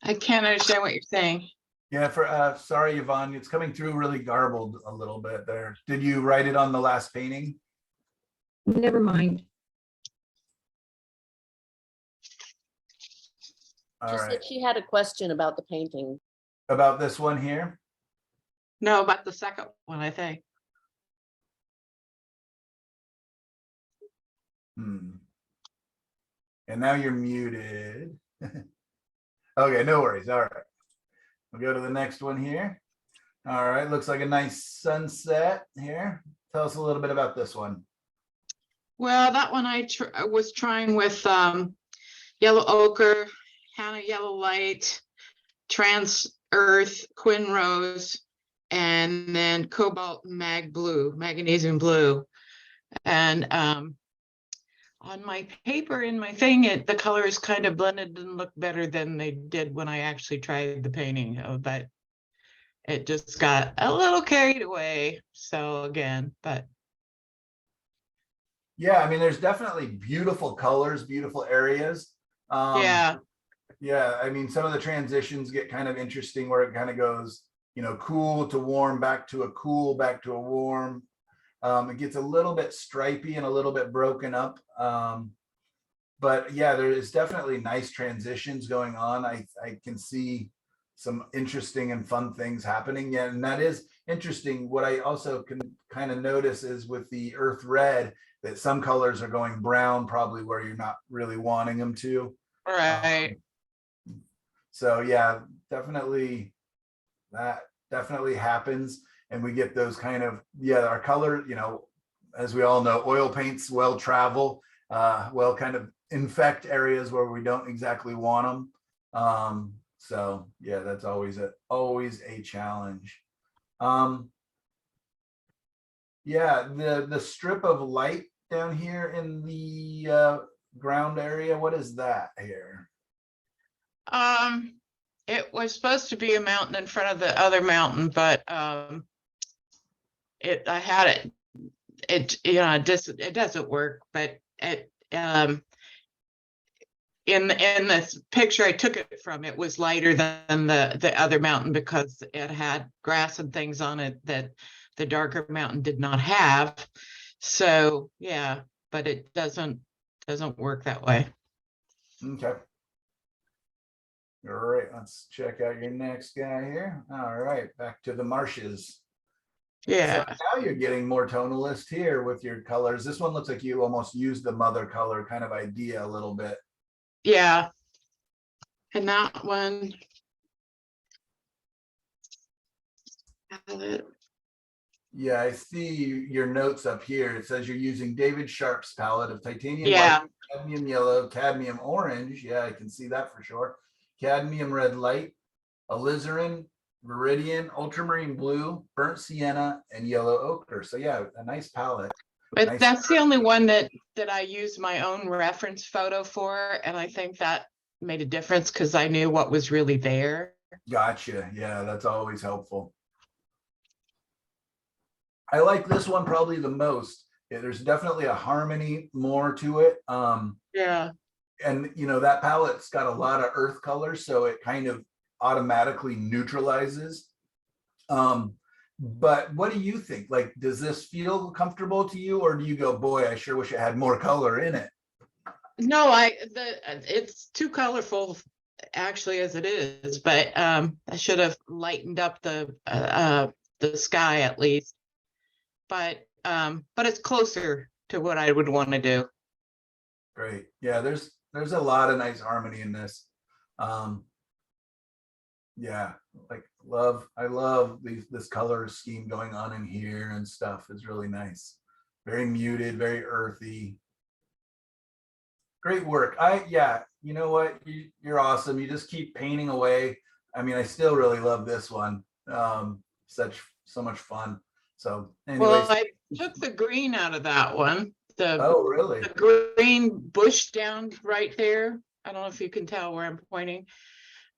I can't understand what you're saying. Yeah, sorry, Yvonne, it's coming through really garbled a little bit there. Did you write it on the last painting? Never mind. All She right. said she had a question about the painting. About this one here? No, about the second one, I think. And now you're muted. Okay, no worries. All right. We'll go to the next one here. All right, looks like a nice sunset here. Tell us a little bit about this one. Well, that one I was trying with yellow ochre, Hannah yellow light, trans earth, quin rose, and then cobalt magnesium blue. And on my paper in my thing, the colors kind of blended and looked better than they did when I actually tried the painting. But it just got a little carried away. So again, but. Yeah, I mean, there's definitely beautiful colors, beautiful areas. Yeah. Yeah, I mean, some of the transitions get kind of interesting where it kind of goes, cool to warm, back to a cool, back to a warm. It gets a little bit stripy and a little bit broken up. But yeah, there is definitely nice transitions going on. I can see some interesting and fun things happening. Yeah, and that is interesting. What I also can kind of notice is with the earth red, that some colors are going brown, probably where you're not really wanting them to. Right. So yeah, definitely that definitely happens. And we get those kind of, our color, as we all know, oil paints well travel, well kind of infect areas where we don't exactly want them. So yeah, that's always a challenge. Yeah, the strip of light down here in the ground area, what is that here? It was supposed to be a mountain in front of the other mountain, but I had it doesn't work, but in this picture I took it from, it was lighter than the other mountain because it had grass and things on it that the darker mountain did not have. So yeah, but it doesn't work that way. Okay. All right, let's check out your next guy here. All right, back to the marshes. Yeah. So now you're getting more tonalist here with your colors. This one looks like you almost used the mother color kind of idea a little bit. Yeah. And that one. Yeah, I see your notes up here. It says you're using David Sharp's palette of titanium Yeah. white, cadmium yellow, cadmium orange. Yeah, I can see that for sure. Cadmium red light, alizarin, viridian, ultramarine blue, burnt sienna, and yellow ochre. So yeah, a nice palette. But Nice. that's the only one that I used my own reference photo for, and I think that made a difference because I knew what was really there. Gotcha. Yeah, that's always helpful. I like this one probably the most. Yeah, there's definitely a harmony more to it. Yeah. And you know, that palette's got a lot of earth colors, so it kind of automatically neutralizes. But what do you think? Like, does this feel comfortable to you, or do you go, boy, I sure wish it had more color in it? No, it's too colorful actually as it is, but I should have lightened up the sky at least. But it's closer to what I would want to do. Great. Yeah, there's a lot of nice harmony in this. Yeah, like I love this color scheme going on in here and stuff is really nice. Very muted, very earthy. Great work. Yeah, you know what? You're awesome. You just keep painting away. I mean, I still really love this one. So much fun. So anyways. Well, I took the green out of that one. Oh, really? The green bush down right there. I don't know if you can tell where I'm pointing.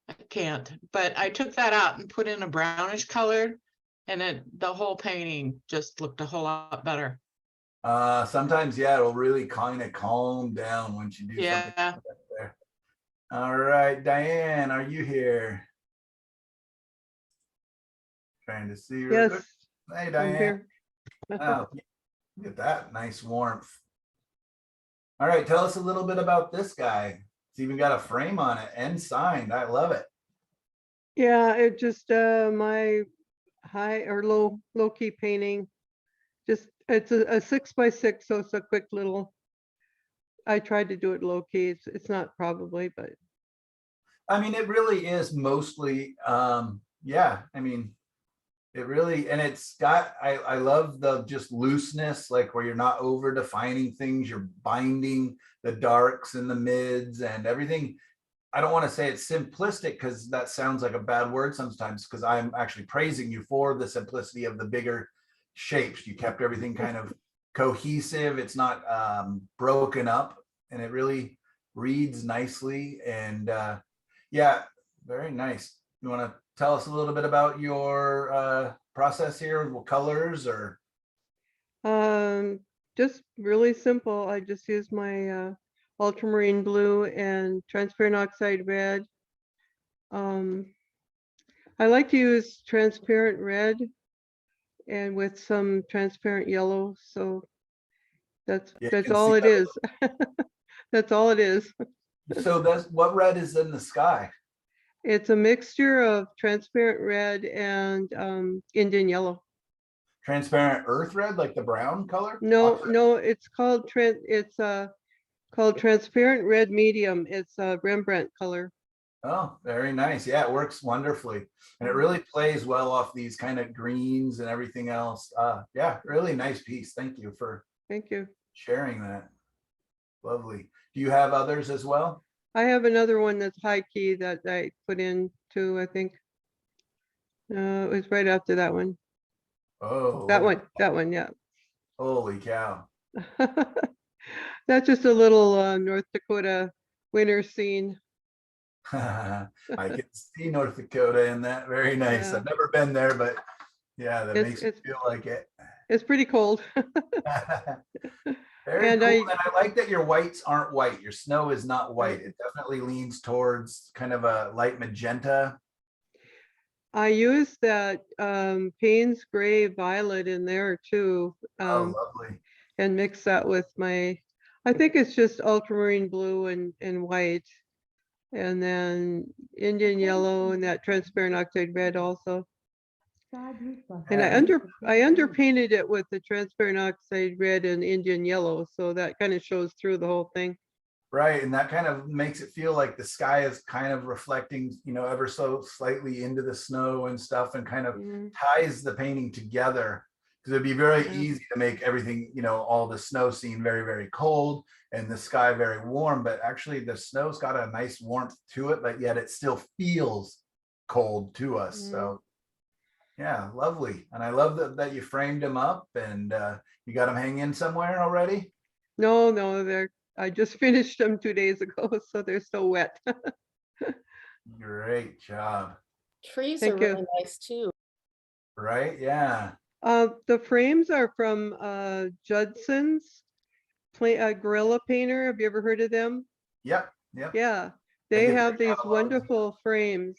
I can't, but I took that out and put in a brownish color, and the whole painting just looked a whole lot better. Sometimes, yeah, it'll really kind of calm down once you do something like that there. All right, Diane, are you here? Trying to see real quick. Yes, Hey, I'm Diane. here. Oh, look at that nice warmth. All right, tell us a little bit about this guy. It's even got a frame on it and signed. I love it. Yeah, it just my high or low key painting. Just it's a 6x6, so it's a quick little. I tried to do it low key. It's not probably, but I mean, it really is mostly yeah, I mean, it really, and it's got, I love the just looseness, like where you're not over defining things, you're binding the darks and the mids and everything. I don't want to say it's simplistic because that sounds like a bad word sometimes, because I'm actually praising you for the simplicity of the bigger shapes. You kept everything kind of cohesive. It's not broken up, and it really reads nicely. And yeah, very nice. You want to tell us a little bit about your process here, what colors or? just really simple. I just use my ultramarine blue and transparent oxide red. I like to use transparent red and with some transparent yellow. So that's all it is. That's all it is. So that's what red is in the sky? It's a mixture of transparent red and Indian yellow. Transparent earth red, like the brown color? No, it's called called transparent red medium. It's a Rembrandt color. Oh, very nice. Yeah, it works wonderfully. And it really plays well off these kind of greens and everything else. Yeah, really nice piece. Thank you for sharing that. Lovely. Do you have others as well? I have another one that's high key that I put in too, I think. It was right after that one. Oh, that one, yeah. Holy cow. That's just a little North Dakota winter scene. I can see North Dakota in that. Very nice. Yeah. I've never been there, but yeah, that makes me It's feel like it. It's pretty cold. Very And cool. I- And I like that your whites aren't white. Your snow is not white. It definitely leans towards kind of a light magenta. I use that Payne's Gray Violet in there too. Oh, lovely. And mix that with my, I think it's just ultramarine blue and white. And then Indian yellow and that transparent oxide red also. And I underpainted it with the transparent oxide red and Indian yellow, so that kind of shows through the whole thing. Right. And that kind of makes it feel like the sky is kind of reflecting, ever so slightly into the snow and stuff, and kind of ties the painting together. Because it'd be very easy to make everything, all the snow scene very, very cold and the sky very warm. But actually the snow's got a nice warmth to it, but yet it still feels cold to us. So yeah, lovely. And I love that you framed them up and you got them hanging somewhere already. No, I just finished them 2 days ago, so they're still wet. Great job. Trees Thank are you. really nice too. Right. Yeah. The frames are from Judson's Gorilla Painter. Have you ever heard of them? Yep. Yep. Yeah, they get have their these catalogs. wonderful frames,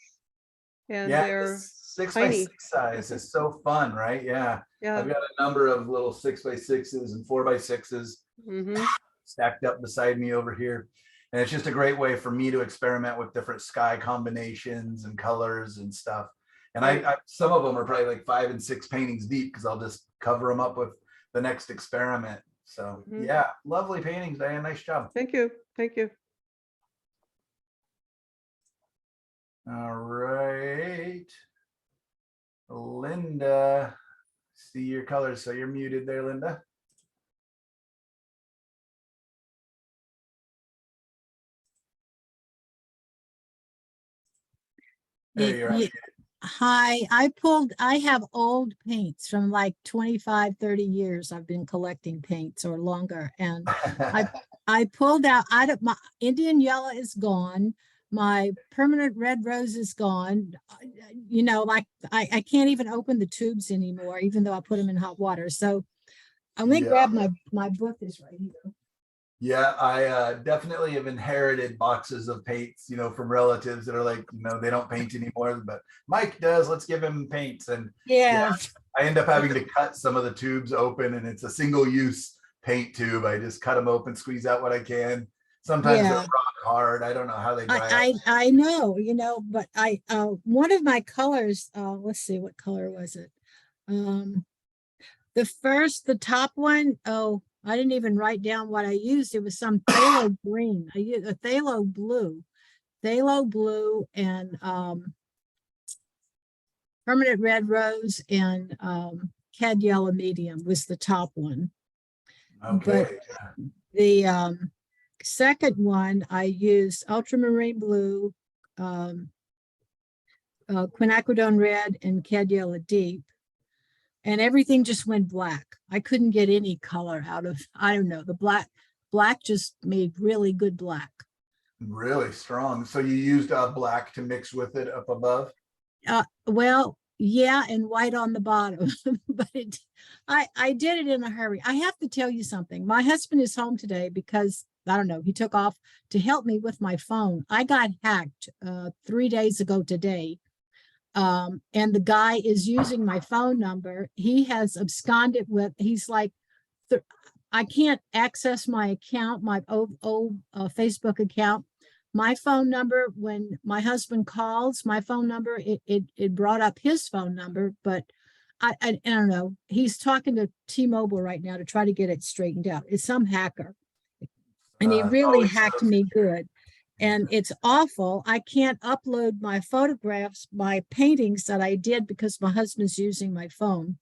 and Yeah, they're the 6x6 tiny. size is so fun, right? Yeah. I've yeah. got a number of little 6x6s and 4x6s hmm stacked up beside me over here. And it's just a great way for me to experiment with different sky combinations and colors and stuff. And I some of them are probably like 5 and 6 paintings deep because I'll just cover them up with the next experiment. So yeah, lovely paintings, Diane. Nice job. Thank you. Thank you. All right. Linda, see your colors. So you're muted there, Linda. There you are. Hi, I have old paints from like 25, 30 years. I've been collecting paints or longer. And I pulled out, my Indian yellow is gone. My permanent red rose is gone. Like I can't even open the tubes anymore, even though I put them in hot water. So I'm gonna grab my book is right here. Yeah, I definitely have inherited boxes of paints, from relatives that are like, they don't paint anymore, but Mike does. Let's give him paints. And Yeah. I end up having to cut some of the tubes open, and it's a single use paint tube. I just cut them open, squeeze out what I can. Sometimes they're rock hard. I don't know how they dry out. I know, but one of my colors, let's see, what color was it? The top one, I didn't even write down what I used. It was some phthalo green. I used a phthalo blue and permanent red rose and cad yellow medium was the top one. Okay. But the second one I used ultramarine blue, quinacridone red and cad yellow deep. And everything just went black. I couldn't get any color out of, I don't know, the black just made really good black. Really strong. So you used black to mix with it up above? Well, yeah, and white on the bottom, but I did it in a hurry. I have to tell you something. My husband is home today because, I don't know, he took off to help me with my phone. I got hacked 3 days ago today. And the guy is using my phone number. He has absconded with, he's like, I can't access my account, my old Facebook account. My phone number, when my husband calls, my phone number, it brought up his phone number, but I don't know. He's talking to T-Mobile right now to try to get it straightened out. It's some hacker. And he really hacked me good. And it's awful. I can't upload my photographs, my paintings that I did because my husband's using my phone.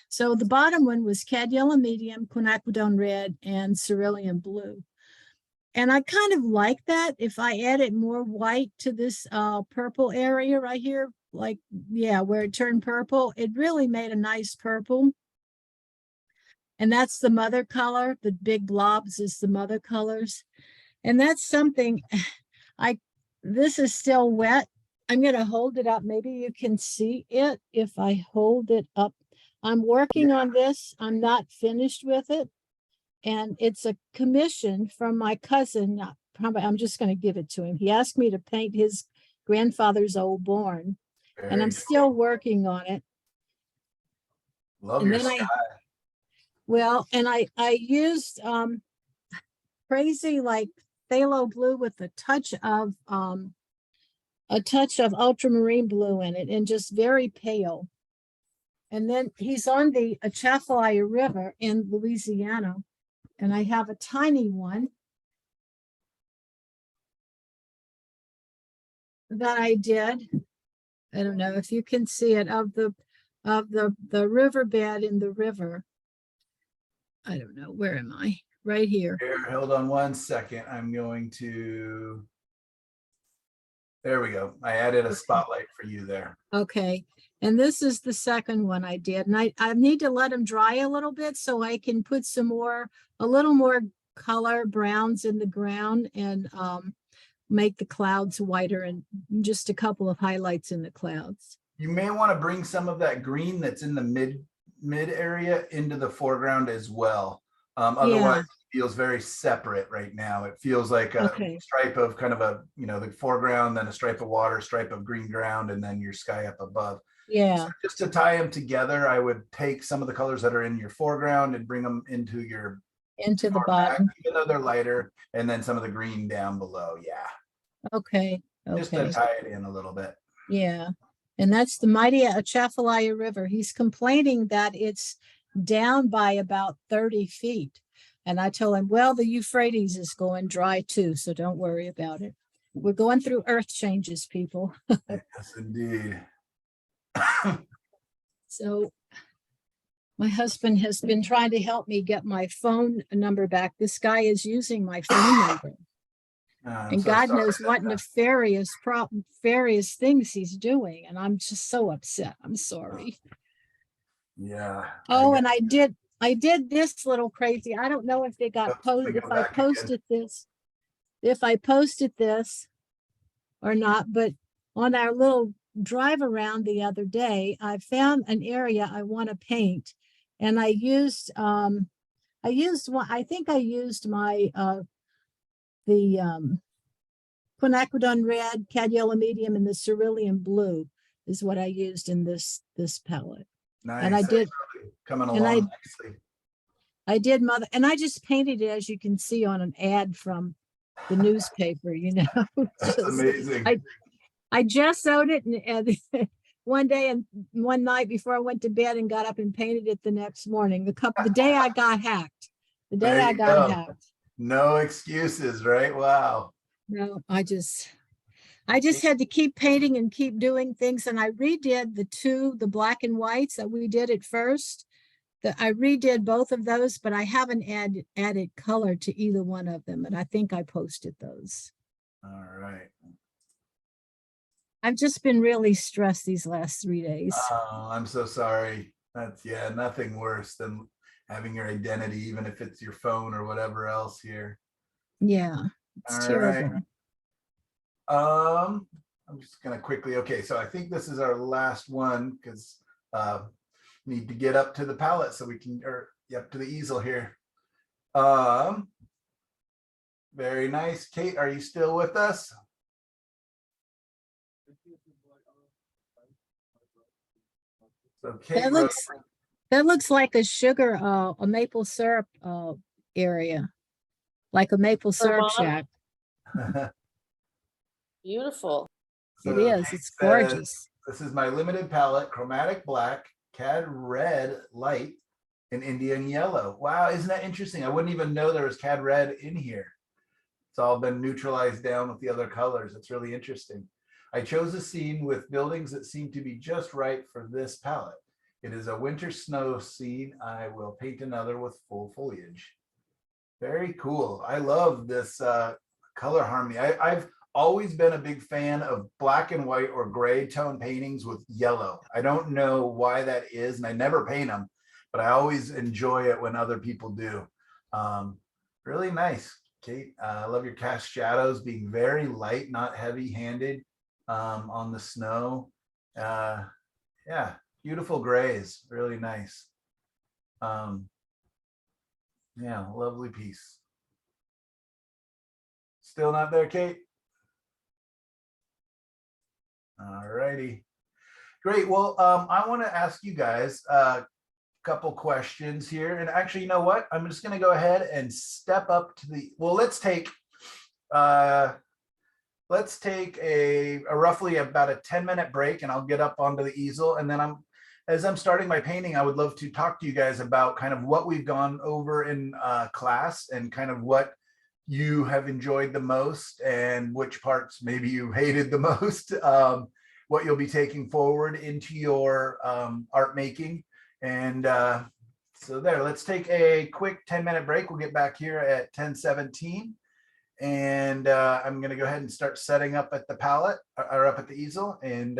So the bottom one was cad yellow medium, quinacridone red, and cerulean blue. And I kind of like that. If I added more white to this purple area right here, like, yeah, where it turned purple, it really made a nice purple. And that's the mother color. The big blobs is the mother colors. And that's something this is still wet. I'm going to hold it up. Maybe you can see it if I hold it up. I'm working on this. I'm not finished with it. And it's a commission from my cousin. Probably, I'm just going to give it to him. He asked me to paint his grandfather's old barn, and Very I'm cool. still working on it. Love And your then sky. I used crazy like phthalo blue with a touch of ultramarine blue in it, and just very pale. And then he's on the Atchafalaya River in Louisiana, and I have a tiny one that I did. I don't know if you can see it, of the riverbed in the river. I don't know, where am I? Right here. Here, hold on one second. I'm going to. There we go. I added a spotlight for you there. Okay. And this is the second one I did. And I need to let them dry a little bit so I can put a little more color browns in the ground, and make the clouds whiter, and just a couple of highlights in the clouds. You may want to bring some of that green that's in the mid area into the foreground as well. Otherwise, it feels very separate right now. It feels like a stripe of kind of the foreground, then a stripe of water, stripe of green ground, and then your sky up above. Yeah. So just to tie them together, I would take some of the colors that are in your foreground and bring them into the bottom, even though they're lighter, and then some of the green down below. Yeah. Okay. Just to tie it in a little bit. Yeah. And that's the mighty Atchafalaya River. He's complaining that it's down by about 30 feet. And I told him, well, the Euphrates is going dry too, so don't worry about it. We're going through earth changes, people. Yes, indeed. So my husband has been trying to help me get my phone number back. This guy is using my phone number. And so God sorry knows what nefarious things he's doing. And I'm just so upset. I'm sorry. Yeah. Oh, and I did this little crazy. I don't know if they got posted, if I posted this or not, but on our little drive around the other day, I found an area I want to paint. And I used my quinacridone red, cad yellow medium, and the cerulean blue is what I used in this palette. Nice. And I did coming along nicely. I did mother, and I just painted it, as you can see, on an ad from the newspaper, That's amazing. I just sewed it and one day and one night before I went to bed, and got up and painted it the next morning. The day I got hacked. No excuses, right? Wow. No, I just had to keep painting and keep doing things. And I redid the black and whites that we did at first. I redid both of those, but I haven't added color to either one of them. And I think I posted those. All right. I've just been really stressed these last 3 days. Oh, I'm so sorry. That's nothing worse than having your identity, even if it's your phone or whatever else here. Yeah, it's terrible. Right. I'm just gonna quickly, so I think this is our last one, because need to get up to the palette so we can, up to the easel here. Very nice. Kate, are you still with us? So Kate, that looks like a sugar, a maple syrup area, like a maple syrup shack. Beautiful. It is. It's gorgeous. This is my limited palette: chromatic black, cad red light, and Indian yellow. Wow, isn't that interesting? I wouldn't even know there was cad red in here. It's all been neutralized down with the other colors. It's really interesting. I chose a scene with buildings that seem to be just right for this palette. It is a winter snow scene. I will paint another with full foliage. Very cool. I love this color harmony. I've always been a big fan of black and white or gray tone paintings with yellow. I don't know why that is, and I never paint them, but I always enjoy it when other people do. Really nice, Kate. I love your cast shadows being very light, not heavy handed on the snow. Yeah, Beautiful grays, really nice. Yeah, lovely piece. Still not there, Kate? All righty. Great. Well, I want to ask you guys a couple questions here. And actually, you know what? I'm just going to go ahead and step up to the, well, let's take a roughly about a 10-minute break, and I'll get up onto the easel. And then as I'm starting my painting, I would love to talk to you guys about kind of what we've gone over in class and kind of what you have enjoyed the most and which parts maybe you hated the most, what you'll be taking forward into your art making. And so there, let's take a quick 10-minute break. We'll get back here at 10:17. And I'm going to go ahead and start setting up at the palette or up at the easel. And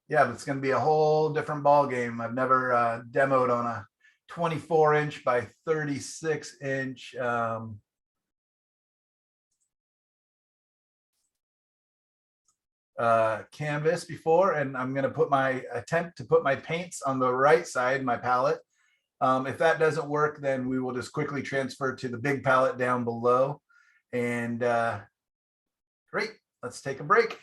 yeah, it's going to be a whole different ball game. I've never demoed on a 24-inch by 36-inch canvas before, and I'm going to attempt to put my paints on the right side, my palette. If that doesn't work, then we will just quickly transfer to the big palette down below. And great, let's take a break.